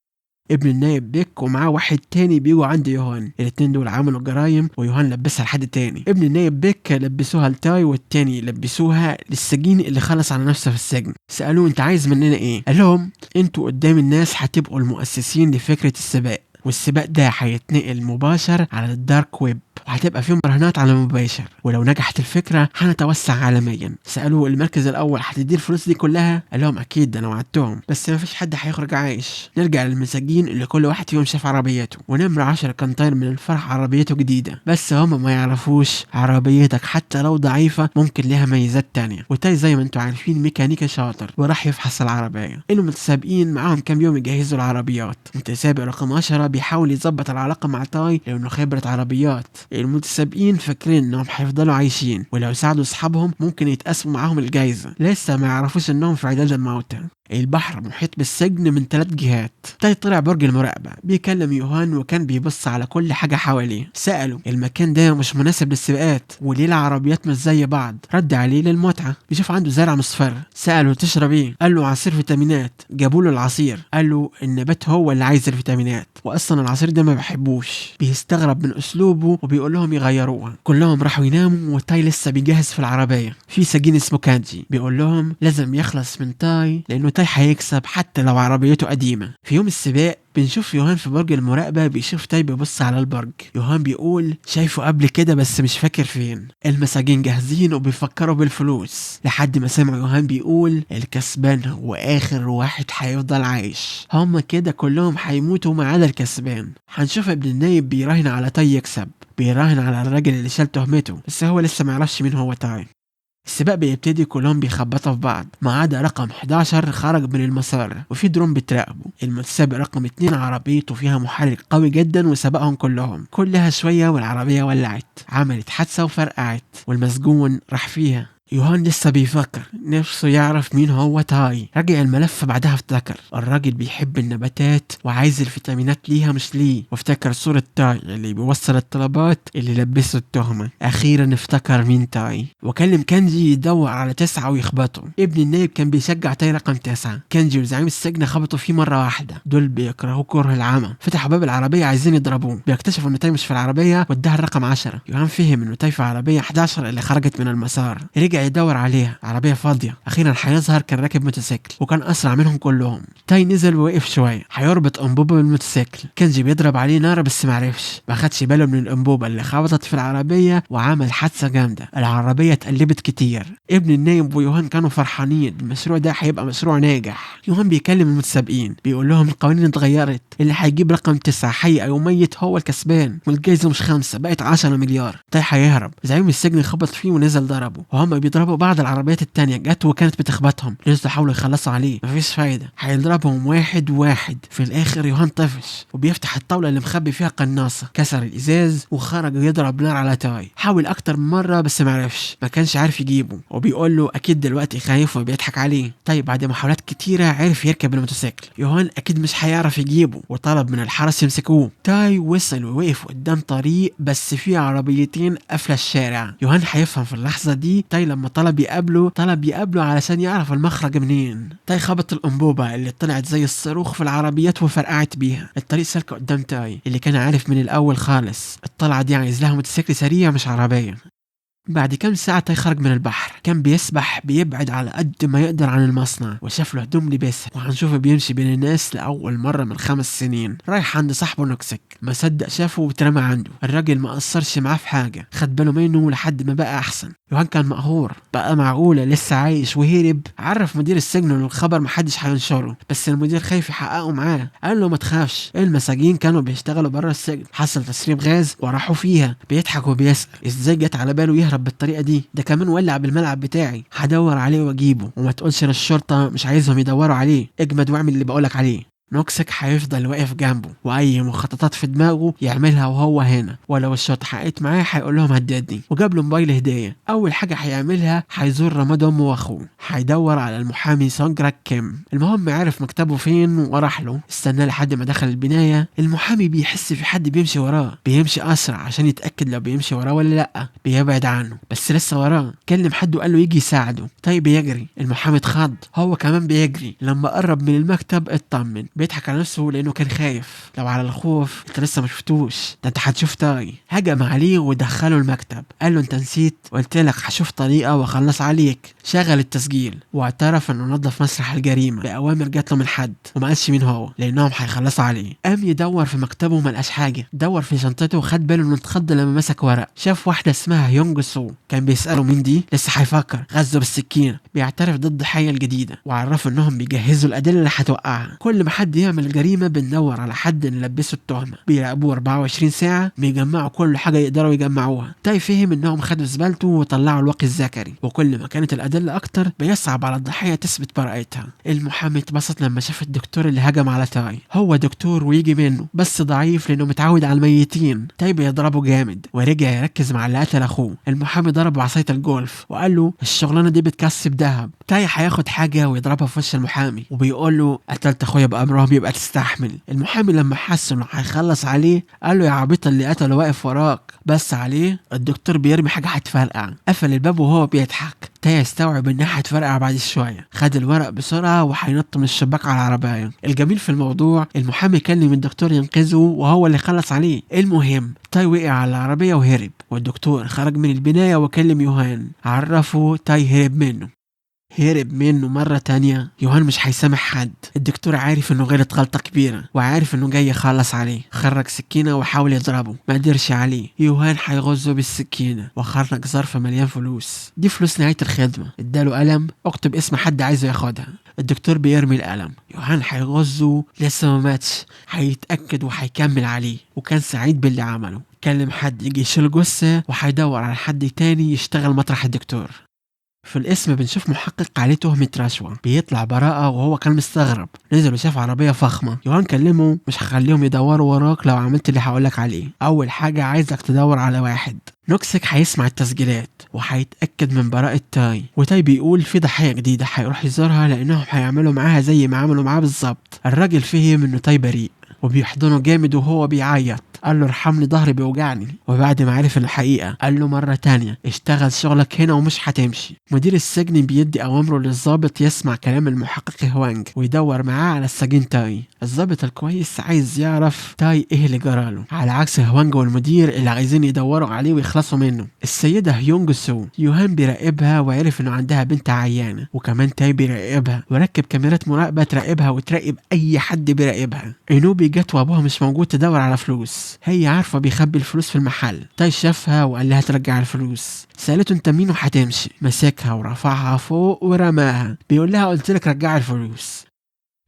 ابن النايب بيك ومعاه واحد تاني بيجوا عند يوهان. الاتنين دول عملوا جرايم ويوهان لبسها لحد تاني. ابن النايب بيك لبسوها لتاي والتاني لبسوها للسجين اللي خلص على نفسه في السجن. سألوه انت عايز مننا ايه؟ قال لهم انتوا قدام الناس هتبقوا المؤسسين لفكرة السباق، والسباق ده هيتنقل مباشر على الدارك ويب، وهتبقى فيهم مراهنات على مباشر، ولو نجحت الفكرة هنتوسع عالميا. سألوه المركز الأول هتدي الفلوس دي كلها؟ قال لهم أكيد أنا وعدتهم، بس ما فيش حد هيخرج عايش. نرجع للمساجين اللي كل واحد فيهم شاف عربيته، ونمرة 10 كان طاير من الفرح عربيته جديدة، بس هم ما يعرفوش عربيتك حتى لو ضعيفة ممكن لها ميزات تانية. وتاي زي ما انتوا عارفين ميكانيكا شاطر وراح يفحص العربية. المتسابقين معاهم كام يوم يجهزوا العربيات. متسابق رقم 10 بيحاول يظبط العلاقة مع تاي لأنه خبرة عربيات. المتسابقين فاكرين انهم هيفضلوا عايشين، ولو ساعدوا اصحابهم ممكن يتقسموا معاهم الجايزة. لسه ما يعرفوش انهم في عداد الموتى. البحر محيط بالسجن من 3 جهات. تاي طلع برج المراقبة بيكلم يوهان وكان بيبص على كل حاجة حواليه. سأله المكان ده مش مناسب للسباقات وليه العربيات مش زي بعض؟ رد عليه للمتعة. بيشوف عنده زرع مصفر. سأله تشرب ايه؟ قال له عصير فيتامينات. جابوا له العصير. قال له النبات هو اللي عايز الفيتامينات واصلا العصير ده ما بحبوش. بيستغرب من اسلوبه وبيقول لهم يغيروها. كلهم راحوا يناموا وتاي لسه بيجهز في العربية. في سجين اسمه كانجي بيقول لهم لازم يخلص من تاي لانه تاي هيكسب حتى لو عربيته قديمة. في يوم السباق بنشوف يوهان في برج المراقبة بيشوف تاي بيبص على البرج. يوهان بيقول شايفه قبل كده بس مش فاكر فين. المساجين جاهزين وبيفكروا بالفلوس لحد ما سمع يوهان بيقول الكسبان هو آخر واحد هيفضل عايش. هما كده كلهم هيموتوا ما عدا الكسبان. هنشوف ابن النايب بيراهن على تاي يكسب، بيراهن على الراجل اللي شال تهمته، بس هو لسه ما يعرفش مين هو تاي. السباق بيبتدي كلهم بيخبطوا في بعض ما عدا رقم 11 خرج من المسار وفي درون بتراقبه. المتسابق رقم 2 عربيته فيها محرك قوي جدا وسبقهم كلهم. كلها شوية والعربية ولعت، عملت حادثة وفرقعت والمسجون راح فيها. يوهان لسه بيفكر نفسه يعرف مين هو تاي. رجع الملف بعدها افتكر الراجل بيحب النباتات وعايز الفيتامينات ليها مش ليه، وافتكر صورة تاي اللي بيوصل الطلبات اللي لبسه التهمة. اخيرا افتكر مين تاي وكلم كانجي يدور على 9 ويخبطه. ابن النايب كان بيشجع تاي رقم 9. كانجي وزعيم السجن خبطوا فيه مرة واحدة. دول بيكرهوا كره العمى، فتحوا باب العربية عايزين يضربوه. بيكتشفوا ان تاي مش في العربية واداها الرقم 10. يوهان فهم انه تاي في عربية 11 اللي خرجت من المسار. رجع يدور عليها، عربية فاضية. اخيرا هيظهر كان راكب موتوسيكل وكان اسرع منهم كلهم. تاي نزل ووقف شوية هيربط انبوبة بالموتوسيكل. كانجي بيضرب عليه نار بس معرفش، ما خدش باله من الانبوبة اللي خبطت في العربية وعمل حادثة جامدة. العربية اتقلبت كتير. ابن النايب ويوهان كانوا فرحانين، المشروع ده هيبقى مشروع ناجح. يوهان بيكلم المتسابقين بيقول لهم القوانين اتغيرت، اللي هيجيب رقم 9 حي او ميت هو الكسبان، والجايزة مش 5 بقت 10 مليار. تاي هيهرب. زعيم السجن خبط فيه ونزل ضربه وهم بيضربوا بعض العربيات التانية جت وكانت بتخبطهم، نزلوا حاولوا يخلصوا عليه مفيش فايدة، هيضربهم واحد واحد. في الآخر يوهان طفش وبيفتح الطاولة اللي مخبي فيها قناصة، كسر الإزاز وخرج يضرب نار على تاي. حاول أكتر من مرة بس معرفش، ما كانش عارف يجيبه، وبيقول له أكيد دلوقتي خايف وبيضحك عليه. طيب بعد محاولات كتيرة عرف يركب الموتوسيكل. يوهان أكيد مش هيعرف يجيبه وطلب من الحرس يمسكوه. تاي وصل ووقف قدام طريق بس فيه عربيتين قافلة الشارع. يوهان هيفهم في اللحظة دي تاي لما طلب يقابله علشان يعرف المخرج منين. تاي خبط الأنبوبة اللي طلعت زي الصاروخ في العربيات وفرقعت بيها. الطريق سلك قدام تاي اللي كان عارف من الأول خالص الطلعة دي عايز لها موتوسيكل سريع مش عربية. بعد كام ساعة تاي خرج من البحر، كان بيسبح بيبعد على قد ما يقدر عن المصنع، وشاف له هدوم لبسها، وهنشوفه بيمشي بين الناس لأول مرة من 5 سنين. رايح عند صاحبه نوكسك، ما صدق شافه واترمى عنده. الراجل ما قصرش معاه في حاجة، خد باله منه لحد ما بقى أحسن. يوهان كان مقهور، بقى معقولة لسه عايش وهرب؟ عرف مدير السجن انه الخبر محدش هينشره، بس المدير خايف يحققه معاه. قال له ما تخافش، المساجين كانوا بيشتغلوا بره السجن، حصل تسريب غاز وراحوا فيها. بيضحك وبيسأل ازاي جت على باله يهرب بالطريقة دي؟ ده كمان ولع بالملعب بتاعي، هدور عليه واجيبه، وما تقولش للشرطة مش عايزهم يدوروا عليه، اجمد واعمل اللي بقولك عليه. نوكسك هيفضل واقف جنبه، واي مخططات في دماغه يعملها وهو هنا، ولو الشرطة حققت معاه هيقول لهم هددني، وجاب له موبايل هدية. اول حاجة هيعملها هيزور رماد امه واخوه، هيدور على المحامي سونجراك كيم. المهم عرف مكتبه فين وراح له، استنى لحد ما دخل البناية. المحامي بيحس في حد بيمشي وراه، بيمشي اسرع عشان يتاكد لو بيمشي وراه ولا لا، بيبعد عنه بس لسه وراه. كلم حد وقال له يجي يساعده. طيب يجري، المحامي اتخض، هو كمان بيجري. لما قرب من المكتب اطمن، بيضحك على نفسه لانه كان خايف. لو على الخوف انت لسه ما شفتوش، ده انت هتشوف تاي. هجم عليه ودخله المكتب، قال له انت نسيت، قلت لك هشوف طريقه واخلص عليك. شغل التسجيل واعترف انه نظف مسرح الجريمه باوامر جات له من حد، وما قالش مين هو لانهم هيخلصوا عليه. قام يدور في مكتبه وما لقاش حاجه، دور في شنطته وخد باله انه اتخض لما مسك ورق، شاف واحده اسمها يونج سو. كان بيساله مين دي، لسه هيفكر، غزه بالسكينه. بيعترف ضد الضحيه الجديده، وعرفوا انهم بيجهزوا الادله اللي هتوقعها. كل ما حد يعمل الجريمه بندور على حد نلبسه التهمه، بيراقبوه 24 ساعه، بيجمعوا كل حاجه يقدروا يجمعوها. تاي فهم انهم خدوا زبالته وطلعوا الواقي الذكري، وكل ما كانت الادله اكتر بيصعب على الضحيه تثبت براءتها. المحامي اتبسط لما شاف الدكتور اللي هجم على تاي، هو دكتور ويجي منه بس ضعيف لانه متعود على الميتين. تاي بيضربه جامد ورجع يركز مع اللي قتل اخوه. المحامي ضربه بعصايه الجولف وقال له الشغلانه دي بتكسب ذهب. تاي هياخد حاجه ويضربها في وش المحامي، وبيقول له قتلت اخويا بامرهم يبقى تستحمل. المحامي لما حس انه هيخلص عليه قال له يا عبيط اللي قتله واقف وراك، بس عليه الدكتور بيرمي حاجه هتفرقع. قفل الباب وهو بيضحك. تاي استوعب انها هتفرقع بعد شويه، خد الورق بسرعه وهينط من الشباك على العربيه. الجميل في الموضوع المحامي كلم الدكتور ينقذه وهو اللي خلص عليه. المهم تاي وقع على العربيه وهرب، والدكتور خرج من البنايه وكلم يوهان، عرفه تاي هرب منه مرة تانية. يوهان مش هيسامح حد. الدكتور عارف انه غلط غلطة كبيرة، وعارف انه جاي يخلص عليه. خرج سكينة وحاول يضربه، ما قدرش عليه. يوهان هيغزه بالسكينة، وخرج ظرف مليان فلوس. دي فلوس نهاية الخدمة. اداله قلم، اكتب اسم حد عايزه ياخدها. الدكتور بيرمي القلم. يوهان هيغزه، لسه ما ماتش، هيتأكد وهيكمل عليه، وكان سعيد باللي عمله. كلم حد يجي يشيل جثة، وهيدور على حد تاني يشتغل مطرح الدكتور. في الاسم بنشوف محقق عليه تهمة رشوة، بيطلع براءة وهو كان مستغرب. نزل وشاف عربية فخمة. يوهان كلمه مش هخليهم يدوروا وراك لو عملت اللي هقولك عليه. أول حاجة عايزك تدور على واحد. نوكسك هيسمع التسجيلات وهيتأكد من براءة تاي، وتاي بيقول في ضحية جديدة هيروح يزورها لأنهم هيعملوا معاها زي ما عملوا معاه بالظبط. الراجل فهم إنه تاي بريء وبيحضنه جامد وهو بيعيط. قال له ارحمني ظهري بيوجعني. وبعد ما عرف الحقيقة قال له مرة تانية اشتغل شغلك هنا ومش هتمشي. مدير السجن بيدي أوامره للضابط يسمع كلام المحقق هوانج ويدور معاه على السجين تاي. الضابط الكويس عايز يعرف تاي ايه اللي جراله، على عكس هوانج والمدير اللي عايزين يدوروا عليه ويخلصوا منه. السيدة يونج سو، يوهان بيراقبها وعرف انه عندها بنت عيانة، وكمان تاي بيراقبها وركب كاميرات مراقبة تراقبها وتراقب اي حد بيراقبها. انوبي جت وابوها مش موجود تدور على فلوس، هي عارفة بيخبي الفلوس في المحل. تاي شافها وقال لها ترجع الفلوس. سألته انت مين وهتمشي؟ مسكها ورفعها فوق ورماها، بيقول لها قلت لك رجع الفلوس.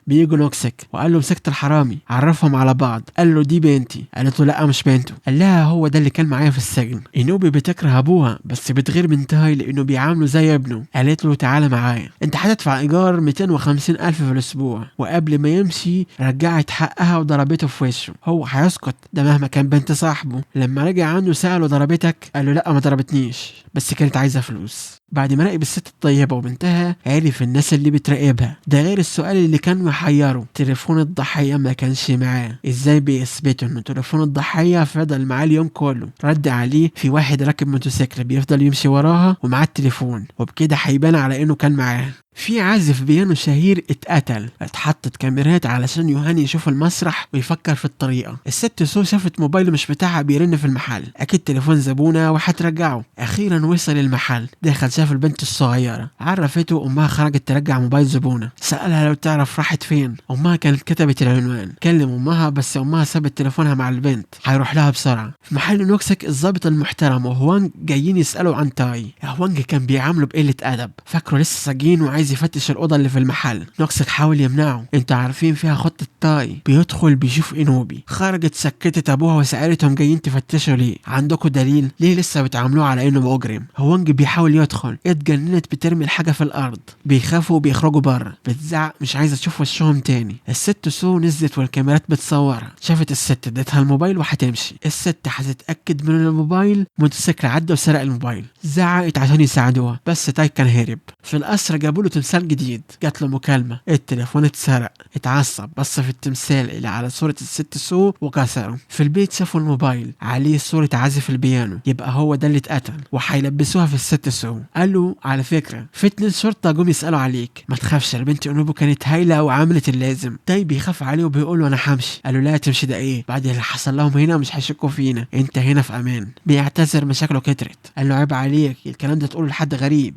بيجوا نوكسك وقال له مسكت الحرامي، عرفهم على بعض. قال له دي بنتي. قالت له لا مش بنته. قال لها هو ده اللي كان معايا في السجن. انوبي بتكره ابوها بس بتغير من تاي لانه بيعامله زي ابنه. قالت له تعالى معايا، انت هتدفع ايجار 250 الف في الاسبوع. وقبل ما يمشي رجعت حقها وضربته في وشه. هو هيسكت ده مهما كان بنت صاحبه. لما رجع عنه سأله ضربتك؟ قال له لا ما ضربتنيش بس كانت عايزه فلوس. بعد ما راقب الست الطيبة وبنتها عرف الناس اللي بتراقبها. ده غير السؤال اللي كان محيره، تليفون الضحية ما كانش معاه. ازاي بيثبتوا ان تليفون الضحية فضل معاه اليوم كله؟ رد عليه في واحد راكب موتوسيكل بيفضل يمشي وراها ومعاه التليفون، وبكده هيبان على انه كان معاه. في عازف بيانو شهير اتقتل. اتحطت كاميرات علشان يوهان يشوف المسرح ويفكر في الطريقة. الست سو شافت موبايل مش بتاعها بيرن في المحل، اكيد تليفون زبونة وهترجعه. اخيرا وصل المحل، دخل شاف البنت الصغيرة، عرفته. امها خرجت ترجع موبايل زبونة. سألها لو تعرف راحت فين. امها كانت كتبت العنوان. كلم امها بس امها سابت تليفونها مع البنت، هيروح لها بسرعة. في محل نوكسك الضابط المحترم وهوانج جايين يسألوا عن تاي. هوانج كان بيعامله بقلة ادب، فاكره لسه سجين وعايز يفتش الأوضة اللي في المحل. نوكسك حاول يمنعه، انتوا عارفين فيها خطة تاي. بيدخل بيشوف انوبي. خرجت سكتت ابوها وسألتهم جايين تفتشوا ليه؟ عندكم دليل؟ ليه لسه بتعاملوه على انه مجرم؟ هوانج بيحاول يدخل، اتجننت بترمي الحاجة في الارض. بيخافوا وبيخرجوا بره، بتزعق مش عايزة تشوف وشهم تاني. الست سو نزلت والكاميرات بتصورها. شافت الست ادتها الموبايل وهتمشي. الست هتتأكد من الموبايل، موتوسيكل عدى وسرق الموبايل. زعقت عشان يساعدوها بس تاي كان هرب. في القصر جابوا له تمثال جديد. جات له مكالمة، التليفون اتسرق. اتعصب، بص في التمثال اللي على صورة الست سو وكسره. في البيت شافوا الموبايل عليه صورة عازف البيانو، يبقى هو ده اللي اتقتل. وهيلبسوها في الست سو. قالوا على فكرة في 2 شرطة جم يسألوا عليك، ما تخافش البنت انوبو كانت هايلة وعملت اللازم. تاي بيخاف عليه وبيقول له انا همشي. قالوا لا تمشي ده ايه؟ بعد اللي حصل لهم هنا مش هيشكوا فينا، انت هنا في امان. بيعتذر مشاكله كترت. قال له عيب عليك الكلام ده تقوله لحد غريب.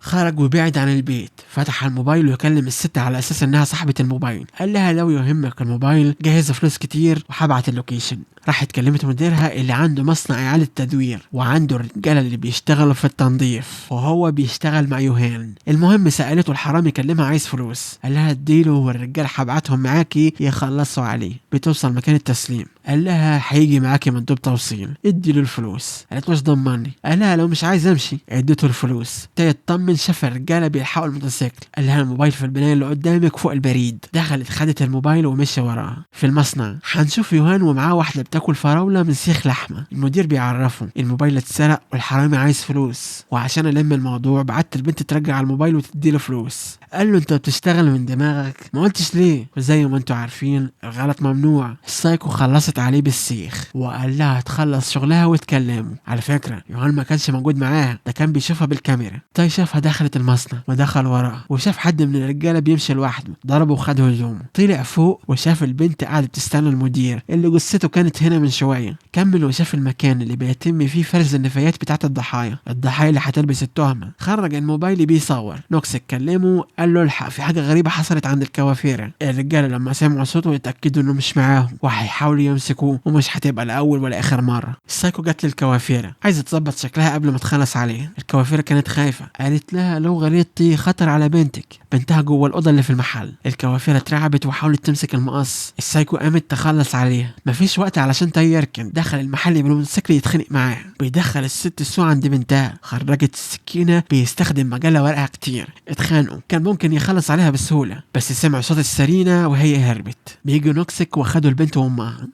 خرج وبعد عن البيت. فتح الموبايل ويكلم الست على اساس انها صاحبة الموبايل. قال لها لو يهمك الموبايل جهز فلوس كتير وهبعت اللوكيشن. راحت كلمت مديرها اللي عنده مصنع اعادة تدوير وعنده الرجاله اللي بيشتغلوا في التنظيف وهو بيشتغل مع يوهان. المهم سألته الحرامي كلمها عايز فلوس. قال لها اديله والرجال هبعتهم معاكي يخلصوا عليه. بتوصل مكان التسليم. قال لها هيجي معاكي مندوب توصيل، اديله الفلوس. قالت مش ضمني. قال لها لو مش عايز امشي. اديته الفلوس. تطمن شاف الرجاله بيلحقوا الموتوسيكل. قال لها الموبايل في البنايه اللي قدامك فوق البريد. دخلت خدت الموبايل ومشي وراها. في المصنع هنشوف يوهان ومعاه واحده بتاكل فراوله من سيخ لحمه. المدير بيعرفه الموبايل اتسرق والحرامي عايز فلوس، وعشان الم الموضوع بعت البنت ترجع الموبايل وتديله فلوس. قال له انت بتشتغل من دماغك، ما قلتش ليه؟ وزي ما انتوا عارفين الغلط ممنوع. السايكو خلصت عليه بالسيخ وقال لها تخلص شغلها وتكلموا. على فكره يوهان ما كانش موجود معاها، ده كان بيشوفها بالكاميرا. تاي شافها دخلت المصنع ودخل وراها وشاف حد من الرجاله بيمشي لوحده، ضربه وخد هجومه. طلع فوق وشاف البنت قاعده بتستنى المدير اللي جثته كانت هنا من شويه. كمل وشاف المكان اللي بيتم فيه فرز النفايات بتاعت الضحايا اللي هتلبس التهمه. خرج الموبايل بيصور. نوكس اتكلمه قال له الحق في حاجه غريبه حصلت عند الكوافيره. الرجاله لما سمعوا صوته اتاكدوا انه مش معاهم وهيحاولوا يمسكوه ومش هتبقى لاول ولا اخر مره. السايكو جت للكوافيره عايزه تظبط شكلها قبل ما تخلص عليه. الكوافيره كانت خايفه، قالت لها لو غلطتي خطر على بنتها جوه الاوضه اللي في المحل. الكوافيره اترعبت وحاولت تمسك المقص. السايكو قامت تخلص عليها. مفيش وقت علشان يركن. دخل المحل بالموتوسيكل يتخانق معاه. بيدخل الست سو عند بنتها. خرجت السكينه بيستخدم مجله ورقه كتير. اتخانقوا. كان ممكن يخلص عليها بسهوله بس سمع صوت السرينه وهي هربت. بيجي نوكسك واخدوا البنت وامها.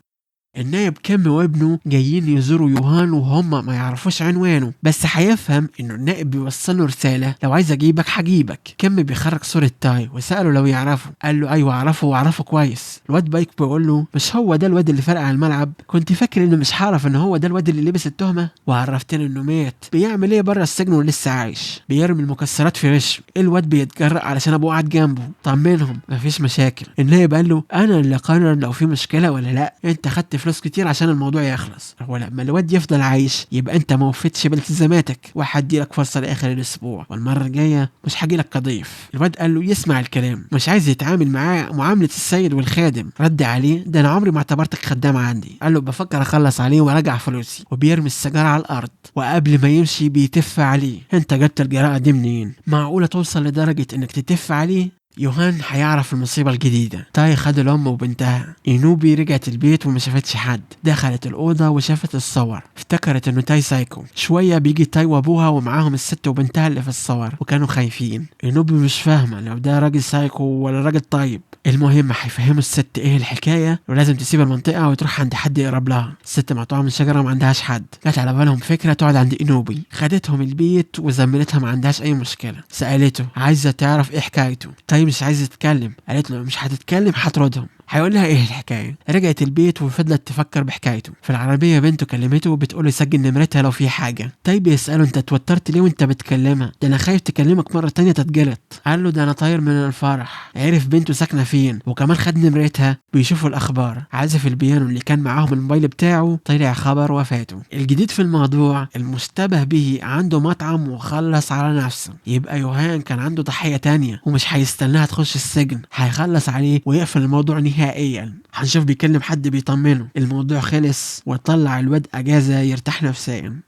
النايب كم وابنه جايين يزوروا يوهان وهم ما يعرفوش عنوانه، بس هيفهم انه النائب بيوصل له رساله لو عايز اجيبك هجيبك. كم بيخرج صوره تاي وساله لو يعرفه. قال له ايوه اعرفه واعرفه كويس. الواد بايك بيقول له مش هو ده الواد اللي فرق على الملعب؟ كنت فاكر انه مش هعرف ان هو ده الواد اللي لبس التهمه وعرفتني انه مات. بيعمل ايه بره السجن ولسه عايش؟ بيرمي المكسرات في وشه. الواد بيتجرأ علشان ابوه قاعد جنبه. طمنهم مفيش مشاكل. النائب قال له انا اللي قرر لو في مشكله ولا لا. انت خدت فلوس كتير عشان الموضوع يخلص، هو لما الواد يفضل عايش يبقى انت ما وفيتش بالتزاماتك وهدي لك فرصه لاخر الاسبوع والمره الجايه مش هجي لك كضيف. الواد قال له يسمع الكلام، مش عايز يتعامل معاه معامله السيد والخادم. رد عليه ده انا عمري ما اعتبرتك خدام عندي. قال له بفكر اخلص عليه وارجع فلوسي. وبيرمي السيجاره على الارض وقبل ما يمشي بيتف عليه. انت جبت الجراءه دي منين؟ معقوله توصل لدرجه انك تتف عليه؟ يوهان هيعرف المصيبة الجديدة. تاي خد الأم وبنتها. إينوبي رجعت البيت وما شافتش حد. دخلت الأوضة وشافت الصور، افتكرت إنه تاي سايكو. شوية بيجي تاي وأبوها ومعاهم الست وبنتها اللي في الصور، وكانوا خايفين. إينوبي مش فاهمة لو ده راجل سايكو ولا راجل طيب. المهم هيفهموا الست ايه الحكاية ولازم تسيب المنطقة وتروح عند حد يقرب لها. الست مقطوعة من شجرة وما عندهاش حد. جت على بالهم فكرة تقعد عند إينوبي. خدتهم البيت وزمنتها ما عندهاش أي مشكلة. سألته عايزة تعرف ايه حكايته. تاي مش عايزة تتكلم. قالت له مش هتتكلم هطردهم. هيقول لها ايه الحكايه. رجعت البيت وفضلت تفكر بحكايته. في العربيه بنته كلمته وبتقول له سجل نمرتها لو في حاجه. طيب يساله انت اتوترت ليه وانت بتكلمها؟ ده انا خايف تكلمك مره تانية تتجلط. قال له ده انا طاير من الفرح. عرف بنته ساكنه فين وكمان خد نمرتها. بيشوفوا الاخبار. عازف البيانو اللي كان معاهم الموبايل بتاعه طلع خبر وفاته. الجديد في الموضوع المشتبه به عنده مطعم وخلص على نفسه. يبقى يوهان كان عنده ضحيه تانية ومش هيستناها تخش السجن. هيخلص عليه ويقفل الموضوع نهائيا. هنشوف بيكلم حد بيطمنه. الموضوع خلص وطلع الواد اجازة يرتاح نفسيا.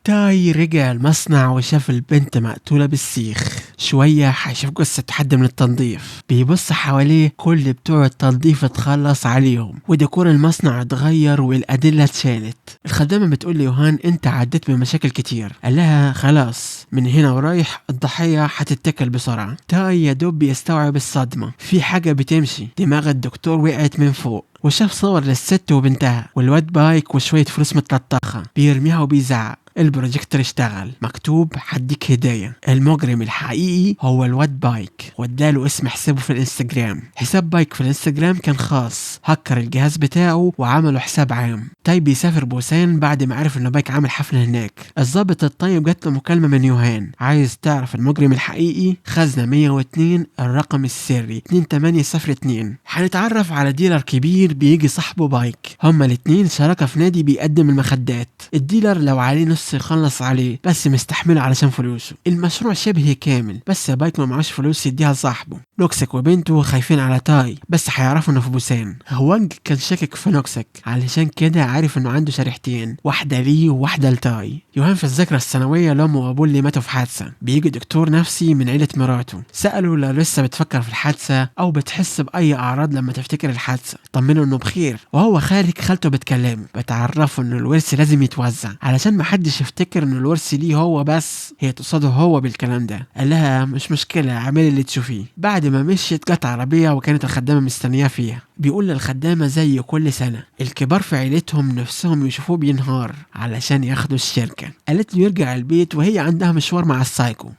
تاي رجع المصنع وشاف البنت مقتولة بالسيخ. شوية هيشوف جثة حد من التنظيف. بيبص حواليه كل بتوع التنظيف اتخلص عليهم وديكور المصنع اتغير والأدلة اتشالت. الخدامة بتقول ليوهان انت عديت بمشاكل كتير. قال لها خلاص من هنا ورايح الضحية هتتكل بسرعة. تاي يدوب بيستوعب الصدمة. في حاجة بتمشي. دماغ الدكتور وقعت من فوق وشاف صور للست وبنتها والواد بايك وشوية فلوس متلطخة بيرميها وبيزعق. البروجيكتور اشتغل. مكتوب هديك هدية. المجرم الحقيقي هو الواد بايك واداله اسم حسابه في الانستجرام. حساب بايك في الانستجرام كان خاص. هكر الجهاز بتاعه وعمله حساب عام. تاي بيسافر بوسان بعد ما عرف ان بايك عامل حفلة هناك. الضابط الطيب جات له مكالمة من يوهان. عايز تعرف المجرم الحقيقي؟ خزنة 102 الرقم السري 2802. هنتعرف على ديلر كبير بيجي صاحبه بايك. هما الاتنين شراكة في نادي بيقدم المخدات. الديلر لو عليه نص يخلص عليه بس مستحمله علشان فلوسه. المشروع شبه كامل بس بايك ما معاش فلوس يديها لصاحبه. نوكسك وبنته خايفين على تاي بس هيعرفوا انه في بوسان. هوانج كان شاكك في نوكسك علشان كده عارف انه عنده شريحتين، واحده ليه وواحده لتاي. يوهان في الذكرى السنويه لامه وابوه اللي ماتوا في حادثه. بيجي دكتور نفسي من عيله مراته. ساله لو لسه بتفكر في الحادثه او بتحس باي اعراض لما تفتكر الحادثه. طمنه انه بخير. وهو خارج خالته بتكلمه بتعرفه انه الورث لازم يتوزع علشان ما حدش يفتكر انه الورث ليه هو بس. هي تصاده هو بالكلام ده. قال لها مش مشكله اعملي اللي تشوفيه. بعد ما مشيت جت عربيه وكانت الخدامه مستنياه فيها. بيقول للخدامه زي كل سنه الكبار في عيلتهم نفسهم يشوفوه بينهار علشان ياخدوا الشركه. قالت له يرجع البيت وهي عندها مشوار مع السايكو.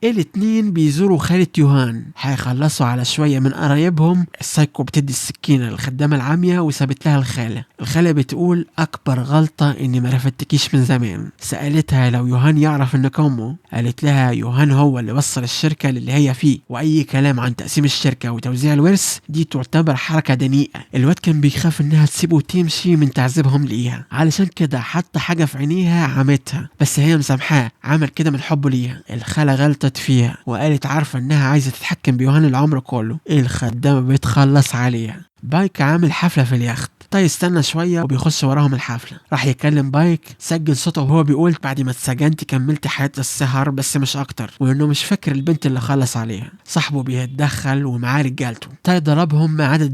الاتنين بيزوروا خالة يوهان. هيخلصوا على شوية من قرايبهم. السايكو بتدي السكينة للخدامة العامية وسابت لها الخالة. الخالة بتقول أكبر غلطة إني ما رفتكيش من زمان. سألتها لو يوهان يعرف إنك أمه. قالت لها يوهان هو اللي وصل الشركة للي هي فيه. وأي كلام عن تقسيم الشركة وتوزيع الورث دي تعتبر حركة دنيئة. الواد كان بيخاف إنها تسيبه وتمشي من تعذيبهم ليها. علشان كده حط حاجة في عينيها عمتها بس هي مسامحاه. عمل كده من حبه ليها. الخالة غلطت فيها وقالت عارفة انها عايزة تتحكم بيوهان العمر كله. الخدامة بيتخلص عليها. بايك عامل حفلة في اليخت. تاي استنى شوية وبيخش وراهم الحفلة. راح يكلم بايك. سجل صوته وهو بيقول بعد ما اتسجنت كملت حياة السهر بس مش اكتر وانه مش فاكر البنت اللي خلص عليها. صاحبه بيتدخل ومعاه رجالته. تاي ضربهم ما عدا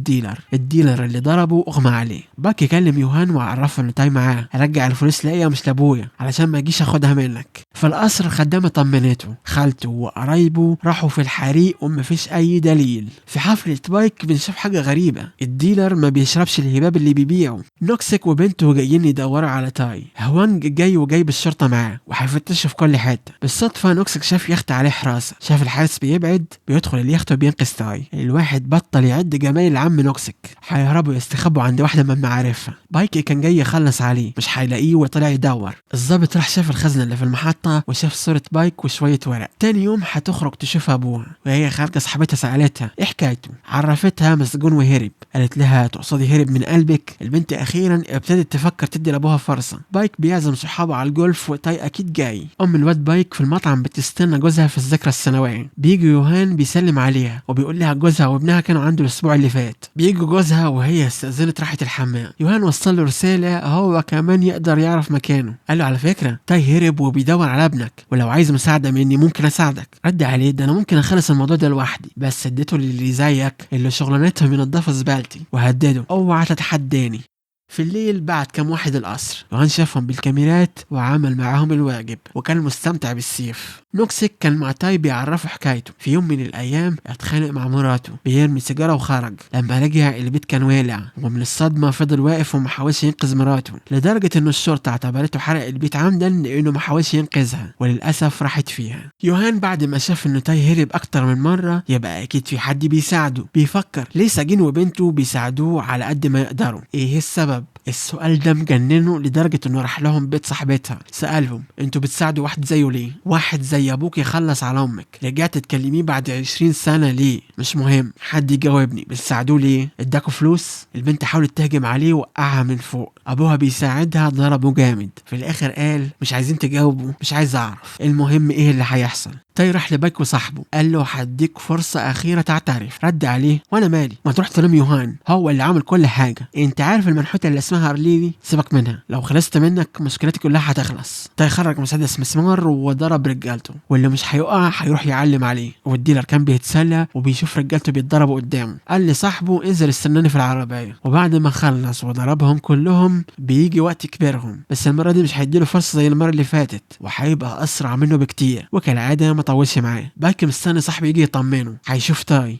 الديلر اللي ضربه اغمى عليه. بايك يكلم يوهان وعرفه ان تاي معاه. رجع الفلوس ليا مش لابويا علشان ما اجيش اخدها منك. في القصر الخدامة طمنته. خالته وقرايبه راحوا في الحريق ومفيش اي دليل. في حفلة بايك بنشوف حاجة غريبة. الديلر ما بيشربش الهباب اللي بيبيعه. نوكسك وبنته جايين يدوروا على تاي. هوانج جاي وجايب الشرطة معاه وهيفتشوا في كل حتة. بالصدفة نوكسك شاف يخت عليه حراسة. شاف الحارس بيبعد بيدخل اليخت وبينقذ تاي. الواحد بطل يعد جمايل عم نوكسك. هيهربوا يستخبوا عند واحدة من معارفها. بايكي كان جاي يخلص عليه مش هيلاقيه وطلع يدور. الضابط راح شاف الخزنة اللي في المحطة وشاف صورة بايك وشوية ورق. تاني يوم هتخرج تشوف ابوها وهي خارجة صاحبتها سألتها ايه حكايته. عرفتها مسجون وهرب. قالت لها تقصدي هرب من قلبك؟ بك. البنت اخيرا ابتدت تفكر تدي لابوها فرصه. بايك بيعزم صحابه على الجولف وتاي اكيد جاي. ام الواد بايك في المطعم بتستنى جوزها في الذكرى السنويه. بيجي يوهان بيسلم عليها وبيقول لها جوزها وابنها كانوا عنده الاسبوع اللي فات. بيجي جوزها وهي استأذنت راحت الحمام. يوهان وصل له رساله هو كمان يقدر يعرف مكانه. قال له على فكره تاي هرب وبيدور على ابنك، ولو عايز مساعده مني ممكن اساعدك. رد عليه ده انا ممكن اخلص الموضوع ده لوحدي، بس اديته للي زيك اللي شغلانتهم ينضفوا زبالتي وهدده اوعى تتحداني. في الليل بعد كام واحد القصر. يوهان شافهم بالكاميرات وعمل معاهم الواجب وكان مستمتع بالسيف. نوكسيك كان مع تاي بيعرفه حكايته. في يوم من الايام اتخانق مع مراته، بيرمي سيجاره وخرج. لما رجع البيت كان والع ومن الصدمه فضل واقف وما حاولش ينقذ مراته، لدرجه ان الشرطه اعتبرته حرق البيت عمدا لانه ما حاولش ينقذها، وللاسف راحت فيها. يوهان بعد ما شاف انه تاي هرب اكتر من مره يبقى اكيد في حد بيساعده. بيفكر ليه سجين وبنته بيساعدوه على قد ما يقدروا، ايه السبب؟ السؤال ده مجننه لدرجة انه راح لهم بيت صاحبتها سألهم انتوا بتساعدوا واحد زيه ليه؟ واحد زي ابوك يخلص على امك، رجعت تكلميه بعد 20 سنة ليه؟ مش مهم، حد يجاوبني، بتساعدوه ليه؟ اداكوا فلوس؟ البنت حاولت تهجم عليه وقعها من فوق. ابوها بيساعدها ضربه جامد. في الاخر قال مش عايزين تجاوبوا، مش عايز اعرف، المهم ايه اللي هيحصل. تاي راح لبايك وصاحبه قال له هديك فرصة أخيرة تعترف. رد عليه وأنا مالي، ما تروح تلوم يوهان، هو اللي عامل كل حاجة. أنت عارف المنحوتة اللي اسمها أرليلي؟ سيبك منها، لو خلصت منك مشكلتي كلها هتخلص. تاي خرج مسدس مسمار وضرب رجالته، واللي مش هيقع هيروح يعلم عليه. والديلر كان بيتسلى وبيشوف رجالته بيتضربوا قدامه. قال لصاحبه انزل استناني في العربية. وبعد ما خلص وضربهم كلهم بيجي وقت كبيرهم، بس المرة دي مش هيديله فرصة زي المرة اللي فاتت وهيبقى أسرع منه بكتير. وكالعادة ما طولش معاه. بايك مستني صاحبه يجي يطمنه هيشوف تاي،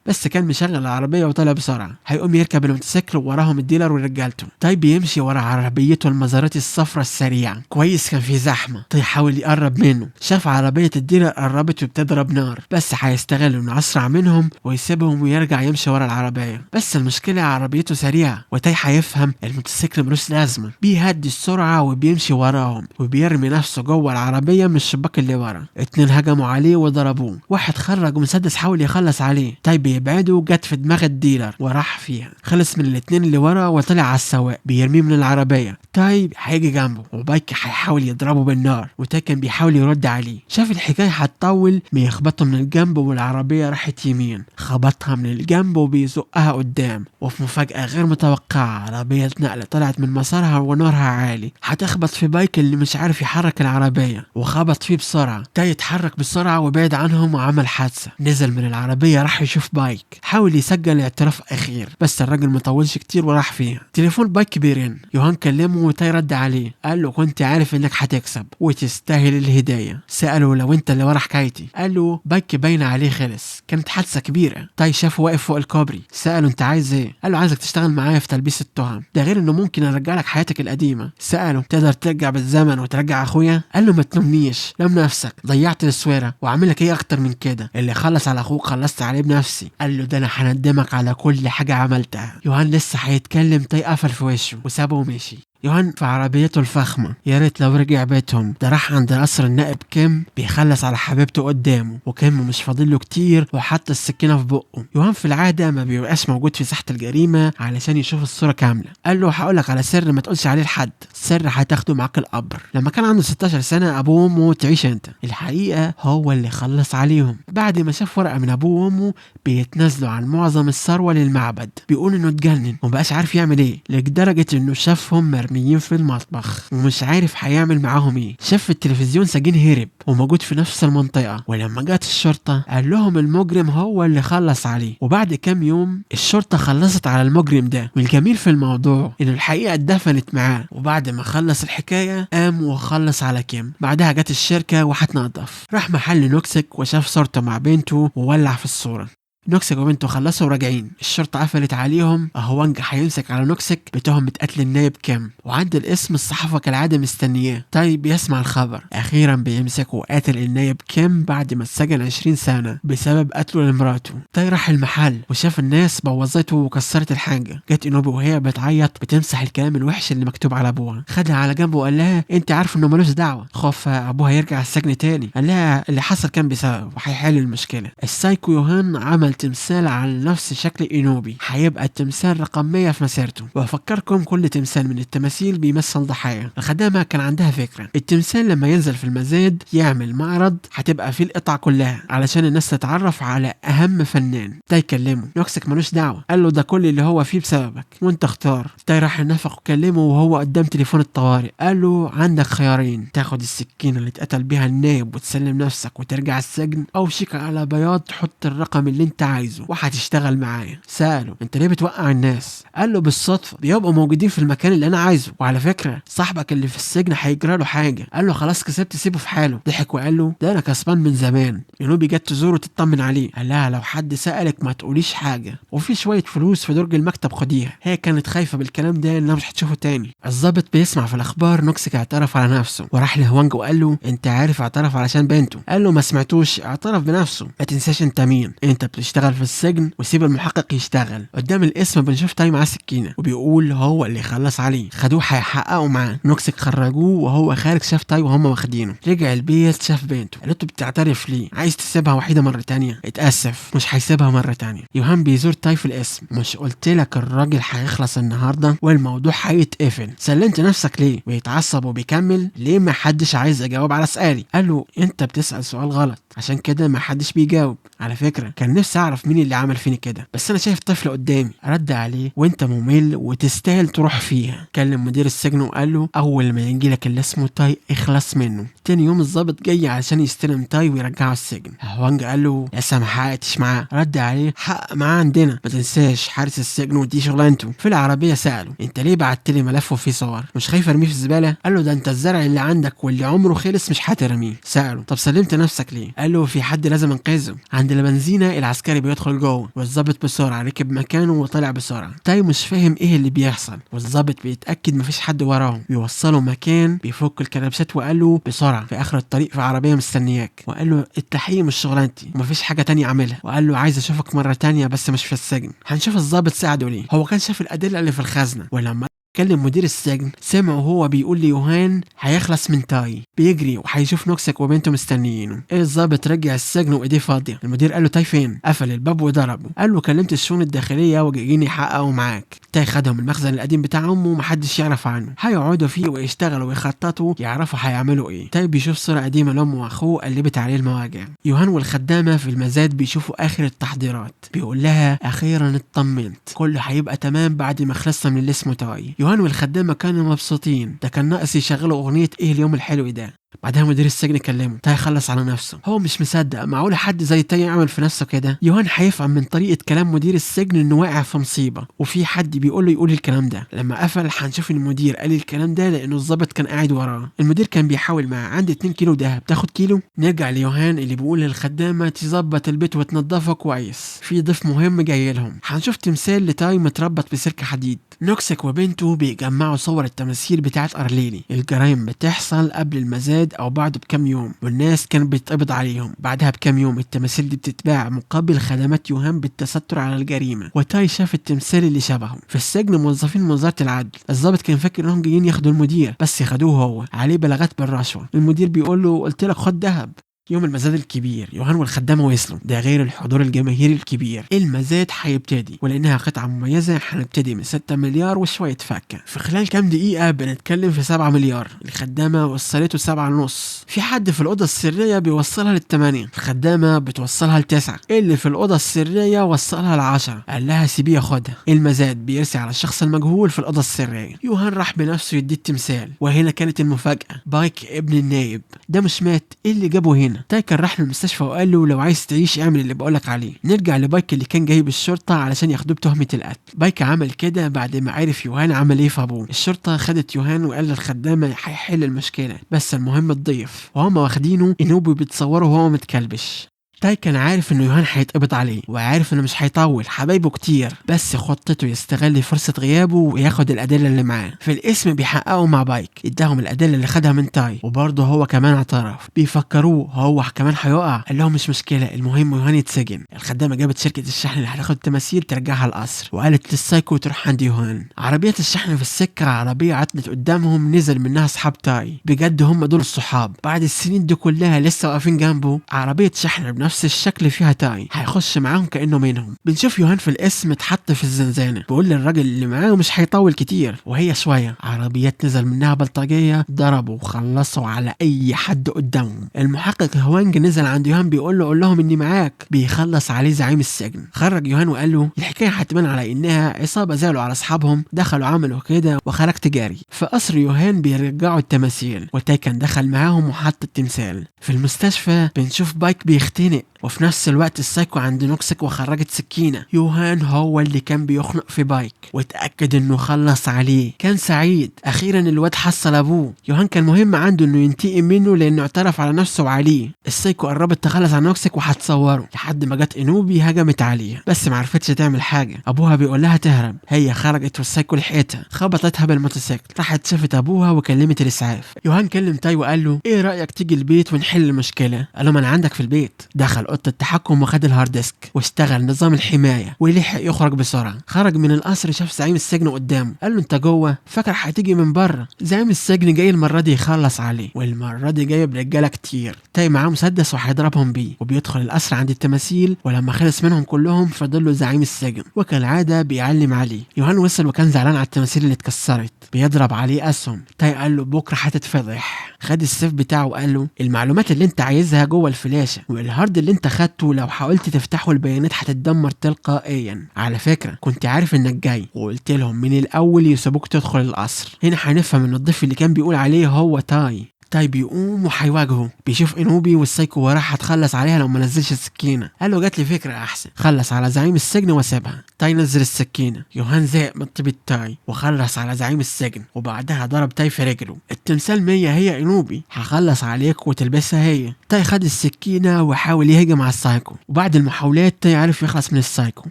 بس كان مشغل العربية وطلع بسرعة. هيقوم يركب الموتوسيكل ووراهم الديلر ورجالته. تاي بيمشي ورا عربيته المزارات الصفرة السريعة. كويس كان في زحمة. تاي حاول يقرب منه، شاف عربية الديلر قربت وبتضرب نار، بس هيستغل انه اسرع منهم ويسيبهم ويرجع يمشي ورا العربية. بس المشكلة عربيته سريعة وتاي هيفهم الموتوسيكل ملوش لازمة. بيهدي السرعة وبيمشي وراهم وبيرمي نفسه جوه العربية من الشباك اللي ورا. 2 هجموا عليه وضربوه. واحد خرج مسدس حاول يخلص عليه. تاي يبعده جت في دماغ الديلر وراح فيها. خلص من الاتنين اللي ورا وطلع على السواق بيرميه من العربية. تاي هيجي جنبه وبايك هيحاول يضربه بالنار، وتاي كان بيحاول يرد عليه. شاف الحكاية هتطول بيخبطه من الجنب والعربية راحت يمين. خبطها من الجنب وبيزقها قدام، وفي مفاجأة غير متوقعة عربية نقل طلعت من مسارها ونورها عالي هتخبط في بايك اللي مش عارف يحرك العربية، وخبط فيه بسرعة. تاي اتحرك بسرعة وبعد عنهم وعمل حادثة. نزل من العربية راح يشوف بايك، حاول يسجل اعتراف اخير بس الراجل مطولش كتير وراح فيها. تليفون بايك بيرن. يوهان كلمه وتاي رد عليه قال له كنت عارف انك هتكسب وتستاهل الهداية. سأله لو انت اللي ورا حكايتي. قال له بايك باين عليه خلص، كانت حادثة كبيرة. تاي شافه واقف فوق الكوبري. سأله انت عايز ايه؟ قال له عايزك تشتغل معايا في تلبيس التهم، ده غير انه ممكن ارجع لك حياتك القديمة. سأله تقدر ترجع بالزمن وترجع اخويا؟ قال له ما تلومنيش، لوم نفسك، ضيعت السويرة واعمل لك ايه اكتر من كده؟ اللي خلص على اخوك خلصت عليه بنفسي. قال له ده انا هندمك على كل حاجة عملتها. يوهان لسه هيتكلم تاي قفل في وشه وسابه ومشي. يوهان في عربيته الفخمة، يا ريت لو رجع بيتهم. ده راح عند قصر النائب كيم بيخلص على حبيبته قدامه، وكيم مش فاضل له كتير وحط السكينة في بقه. يوهان في العادة ما بيبقاش موجود في ساحة الجريمة علشان يشوف الصورة كاملة. قال له هقولك على سر ما تقولش عليه لحد، سر هتاخده معاك القبر. لما كان عنده 16 سنة ابوه وامه تعيش انت. الحقيقة هو اللي خلص عليهم. بعد ما شاف ورقة من ابوه وامه بيتنازلوا عن معظم الثروة للمعبد. بيقول انه اتجنن ومبقاش عارف يعمل ايه، لدرجة انه شافهم مرميين في المطبخ ومش عارف هيعمل معاهم ايه. شاف في التلفزيون سجين هرب وموجود في نفس المنطقة، ولما جت الشرطة قال لهم المجرم هو اللي خلص عليه. وبعد كام يوم الشرطة خلصت على المجرم ده، والجميل في الموضوع ان الحقيقة اتدفنت معاه. وبعد ما خلص الحكاية قام وخلص على كيم. بعدها جت الشركة وهتنضف. راح محل نوكسيك وشاف صورته مع بنته وولع في الصورة. نوكسيك وبنته خلصوا وراجعين. الشرطة قفلت عليهم. وانج هيمسك على نوكسيك بتهمة قتل النايب كيم، وعند الاسم الصحافة كالعادة مستنياه. تاي بيسمع الخبر. اخيرا بيمسكوا قاتل النايب كيم بعد ما اتسجن 20 سنة بسبب قتله لمراته. تاي راح المحل وشاف الناس بوظته وكسرت الحاجة. جت انوبي وهي بتعيط بتمسح الكلام الوحش اللي مكتوب على ابوها. خدها على جنبه وقال لها انت عارف انه ملوش دعوة. خوف ابوها يرجع السجن تاني. قال لها اللي حصل كان بسبب وهيحل المشكلة. السايكو يوهان عمل تمثال على نفس شكل إينوبي، هيبقى التمثال رقم 100 في مسيرته. وأفكركم كل تمثال من التماثيل بيمثل ضحايا. الخدامة كان عندها فكرة، التمثال لما ينزل في المزاد يعمل معرض هتبقى فيه القطع كلها علشان الناس تتعرف على أهم فنان. تاي كلمه، نوكسك ملوش دعوة، قال له ده كل اللي هو فيه بسببك وانت اختار. تاي راح النفق وكلمه وهو قدام تليفون الطوارئ، قال له عندك خيارين، تاخد السكينة اللي اتقتل بيها النائب وتسلم نفسك وترجع السجن، او شيك على بياض تحط الرقم اللي انت عايزه وهتشتغل معايا. سأله انت ليه بتوقع الناس؟ قال له بالصدفة بيبقوا موجودين في المكان اللي انا عايزه، وعلى فكرة صاحبك اللي في السجن هيجرى له حاجة. قال له خلاص كسبت، سيبه في حاله. ضحك وقال له ده انا كسبان من زمان. ينوبي جت تزوره وتطمن عليه، قال لها لو حد سألك ما تقوليش حاجة، وفي شوية فلوس في درج المكتب خديها. هي كانت خايفة بالكلام ده انها مش هتشوفه تاني. الضابط بيسمع في الاخبار نوكسك اعترف على نفسه، وراح لهوانج وقال له انت عارف اعترف علشان بنته. قال له ما سمعتوش، اعترف بنفسه. ما تنساش انت مين، انت بتشتغل في السجن وسيب المحقق يشتغل. قدام الاسم بنشوف تاي معاه سكينة وبيقول هو اللي خلص عليه. خدوه هيحققوا معاه. نوكسك خرجوه وهو خارج شاف تاي وهم واخدينه. رجع البيت شاف بنته، قالت له بتعترف ليه؟ عايز تسيبها وحيدة مرة تانية؟ اتأسف مش هيسيبها مرة تانية. يوهان بيزور تاي في الاسم، مش قلت لك الراجل هيخلص النهارده والموضوع هيتقفل؟ سلمت نفسك ليه؟ بيتعصب وبيكمل ليه ما حدش عايز اجاوب على سؤالي. قال له انت بتسأل سؤال غلط عشان كده ما حدش بيجاوب. على فكرة كان نفسي اعرف مين اللي عمل فيني كده، بس انا شايف طفل قدامي. رد عليه وانت ممل وتستاهل تروح فيها. كلم مدير السجن وقال له اول ما يجي لك اللي اسمه تاي اخلص منه. تاني يوم الضابط جاي علشان يستلم تاي ويرجعه السجن. هوانج قال له لسه ما حققتش معاه. رد عليه حقق معاه عندنا، ما تنساش حارس السجن ودي شغلانته. في العربية سأله انت ليه بعت لي ملف وفيه صور؟ مش خايف ارميه في الزبالة؟ قال له ده انت الزرع اللي عندك واللي عمره خلص مش هترميه. سأله طب سلمت نفسك ليه؟ قال له في حد لازم انقذه. عند البنزينة العسكري بيدخل جوه والضابط بسرعة ركب مكانه وطلع بسرعة. تاي مش فاهم ايه اللي بيحصل، والضابط بيتأكد مفيش حد وراهم. بيوصله مكان بيفك الكربشات وقال له بسرعة في اخر الطريق في عربية مستنياك. وقال له التحقيق مش شغلانتي ومفيش حاجة تانية اعملها. وقال له عايز اشوفك مرة تانية بس مش في السجن. هنشوف الضابط ساعده ليه. هو كان شاف الأدلة اللي في الخزنة، ولما كلم مدير السجن سمع وهو بيقول لي يوهان هيخلص من تاي، بيجري وهيشوف نوكسك وبنته مستنيينه. الضابط رجع السجن وايديه فاضيه. المدير قال له تاي فين؟ قفل الباب وضربه. قال له كلمت الشؤون الداخليه وجايين يحققوا معاك. تاي خدهم المخزن القديم بتاع امه ومحدش يعرف عنه، هيقعدوا فيه ويشتغلوا ويخططوا يعرفوا هيعملوا ايه. تاي بيشوف صوره قديمه لامه واخوه قلبت عليه المواجع. يوهان والخدامه في المزاد بيشوفوا اخر التحضيرات، بيقول لها اخيرا اطمنت، كله هيبقى تمام بعد ما خلصنا من اللي اسمه تاي. يوهان والخدامة كانوا مبسوطين، ده كان ناقص يشغلوا أغنية إيه اليوم الحلو ده. بعدها مدير السجن كلمه. تاي خلص على نفسه، هو مش مصدق معقول حد زي تاي يعمل في نفسه كده. يوهان هيفهم من طريقة كلام مدير السجن انه واقع في مصيبة وفي حد بيقول له يقول الكلام ده. لما قفل هنشوف ان المدير قال الكلام ده لانه الضابط كان قاعد وراه. المدير كان بيحاول معاه عندي 2 كيلو دهب تاخد كيلو. نرجع ليوهان اللي بيقول للخدامة تظبط البيت وتنضفه كويس، في ضيف مهم جاي لهم. هنشوف تمثال لتاي متربط بسلك حديد. نوكسك وبنته بيجمعوا صور التماثيل بتاعت أرليلي. الجرائم بتحصل قبل المزاد أو بعده بكم يوم، والناس كانت بتقبض عليهم. بعدها بكم يوم التماثيل دي بتتباع مقابل خدمات يوهان بالتستر على الجريمة. وتاي شاف التمثال اللي شبهه في السجن موظفين من وزارة العدل. الضابط كان فاكر انهم جايين ياخدوا المدير، بس ياخدوه هو، عليه بلاغات بالرشوة. المدير بيقول له قلت لك خد دهب. يوم المزاد الكبير يوهان والخدامة وصلوا، ده غير الحضور الجماهيري الكبير. المزاد هيبتدي ولانها قطعة مميزة هنبتدي من 6 مليار وشوية فكة. في خلال كام دقيقة بنتكلم في 7 مليار. الخدامة وصلته 7.5. في حد في الأوضة السرية بيوصلها ل8. الخدامة بتوصلها ل9. اللي في الأوضة السرية وصلها ل10. قال لها سيبيه خدها. المزاد بيرسي على الشخص المجهول في الأوضة السرية. يوهان راح بنفسه يدي التمثال، وهنا كانت المفاجأة. بايك ابن النايب ده مش مات، ايه اللي جابه هنا؟ تاي كان راح للمستشفى وقال له لو عايز تعيش اعمل اللي بقولك عليه. نرجع لبايك اللي كان جايب الشرطة علشان ياخدوه بتهمة القتل. بايك عمل كده بعد ما عرف يوهان عمل ايه في ابوه. الشرطة خدت يوهان وقال للخدامة هيحل المشكلة، بس المهم الضيف، وهم واخدينه انوبي بتصوره وهو متكلبش. تاي كان عارف انه يوهان هيتقبض عليه وعارف انه مش هيطول، حبايبه كتير، بس خطته يستغل فرصة غيابه وياخد الأدلة اللي معاه. في الاسم بيحققوا مع بايك، اداهم الأدلة اللي خدها من تاي، وبرضه هو كمان اعترف. بيفكروه هو كمان هيقع، قال لهم مش مشكلة المهم يوهان يتسجن. الخدامة جابت شركة الشحن اللي هتاخد التماثيل ترجعها القصر، وقالت للسايكو تروح عند يوهان. عربية الشحن في السكة عربية عطلت قدامهم، نزل منها اصحاب تاي. بجد هم دول الصحاب بعد السنين دي كلها لسه واقفين جنبه. عربية شحن ونفس الشكل فيها تاي، هيخش معاهم كأنه منهم. بنشوف يوهان في الاسم اتحط في الزنزانة، بيقول للراجل اللي معاه مش هيطول كتير، وهي شوية عربيات نزل منها بلطجية ضربوا وخلصوا على أي حد قدامهم. المحقق هوانج نزل عند يوهان بيقول له قول لهم إني معاك، بيخلص عليه زعيم السجن. خرج يوهان وقال له الحكاية هتبان على إنها عصابة زالوا على أصحابهم، دخلوا عملوا كده وخرجت جاري. في قصر يوهان بيرجعوا التماثيل، وتاي كان دخل معاهم وحط التمثال. في المستشفى بنشوف بايك بيختنق، وفي نفس الوقت السايكو عند نوكسك وخرجت سكينة. يوهان هو اللي كان بيخنق في بايك واتأكد انه خلص عليه، كان سعيد. اخيرا الواد حصل ابوه. يوهان كان مهم عنده انه ينتقم منه لانه اعترف على نفسه وعليه. السايكو قربت تخلص عن نوكسك وهتصوره لحد ما جت انوبي هجمت عليه، بس معرفتش تعمل حاجة. ابوها بيقول لها تهرب، هي خرجت والسايكو لحقتها خبطتها بالموتوسيكل، راحت شافت ابوها وكلمت الاسعاف. يوهان كلم تاي وقال له ايه رأيك تيجي البيت ونحل المشكلة؟ قال له ما انا عندك في البيت. دخل اوضه التحكم وخد الهارد ديسك واشتغل نظام الحمايه ولحق يخرج بسرعه. خرج من القصر شاف زعيم السجن قدامه، قال له انت جوه؟ فاكر هتيجي من بره. زعيم السجن جاي المره دي يخلص عليه، والمره دي جايب رجاله كتير. تاي معاه مسدس وهيضربهم بيه، وبيدخل القصر عند التماثيل، ولما خلص منهم كلهم فضل له زعيم السجن وكالعاده بيعلم عليه. يوهان وصل وكان زعلان على التماثيل اللي اتكسرت، بيضرب عليه اسهم. تاي قال له بكره هتتفضح. خد السيف بتاعه وقال له المعلومات اللي انت عايزها جوه الفلاشه، والهارد اللي انت خدته لو حاولت تفتحه البيانات هتتدمر تلقائيا. على فكره كنت عارف انك جاي وقلت لهم من الاول يسيبوك تدخل القصر. هنا هنفهم ان الضيف اللي كان بيقول عليه هو تاي. تاي بيقوم وهيواجهه، بيشوف انوبي والسايكو وراه هتخلص عليها لو ما نزلش السكينه. قال له جات لي فكره احسن، خلص على زعيم السجن وسابها. تاي نزل السكينه. يوهان زهق من طيبه تاي وخلص على زعيم السجن، وبعدها ضرب تاي في رجله. التمثال 100 هي انوبي، هخلص عليك وتلبسها هي. تاي خد السكينه وحاول يهجم على السايكو، وبعد المحاولات تاي عرف يخلص من السايكو.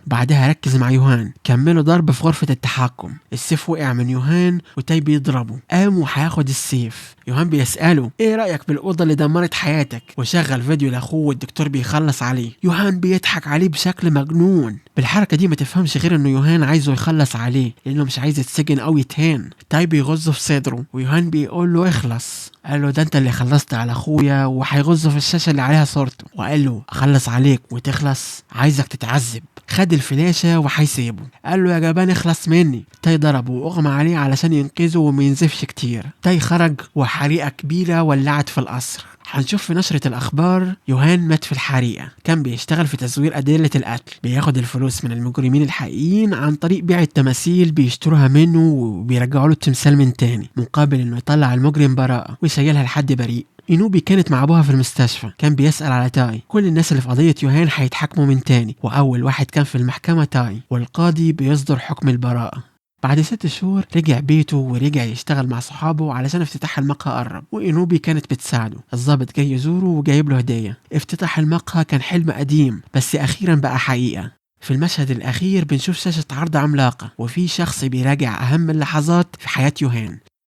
بعدها ركز مع يوهان، كملوا ضرب في غرفه التحكم. السيف وقع من يوهان وتاي بيضربه، قام وهياخد السيف. يوهان بيسأله ايه رأيك بالأوضة اللي دمرت حياتك، وشغل فيديو لاخوه والدكتور بيخلص عليه. يوهان بيضحك عليه بشكل مجنون. بالحركة دي ما تفهمش غير انه يوهان عايزه يخلص عليه لانه مش عايز يتسجن او يتهان. تاي بيغزه في صدره ويوهان بيقول له اخلص. قال له ده انت اللي خلصت على اخويا، وهيغزه في الشاشة اللي عليها صورته وقال له اخلص عليك وتخلص، عايزك تتعذب. خد الفلاشة وهيسيبه. قال له يا جبان اخلص مني. تاي ضربه واغمى عليه علشان ينقذه وما ينزفش كتير. تاي خرج وحريقة كبيرة ولعت في القصر. هنشوف في نشرة الأخبار يوهان مات في الحريقة. كان بيشتغل في تزوير أدلة القتل، بياخد الفلوس من المجرمين الحقيقيين عن طريق بيع التماثيل بيشتروها منه وبيرجعوا له التمثال من تاني، مقابل إنه يطلع المجرم براءة ويشيلها لحد بريء. إنوبي كانت مع أبوها في المستشفى، كان بيسأل على تاي. كل الناس اللي في قضية يوهان هيتحاكموا من تاني، وأول واحد كان في المحكمة تاي، والقاضي بيصدر حكم البراءة. بعد 6 شهور رجع بيته ورجع يشتغل مع صحابه علشان افتتاح المقهى قرب، وإنوبي كانت بتساعده. الضابط جاي يزوره وجايب له هدية. افتتاح المقهى كان حلم قديم بس أخيرا بقى حقيقة. في المشهد الأخير بنشوف شاشة عرض عملاقة، وفي شخص بيراجع أهم اللحظات في حياة يوهان.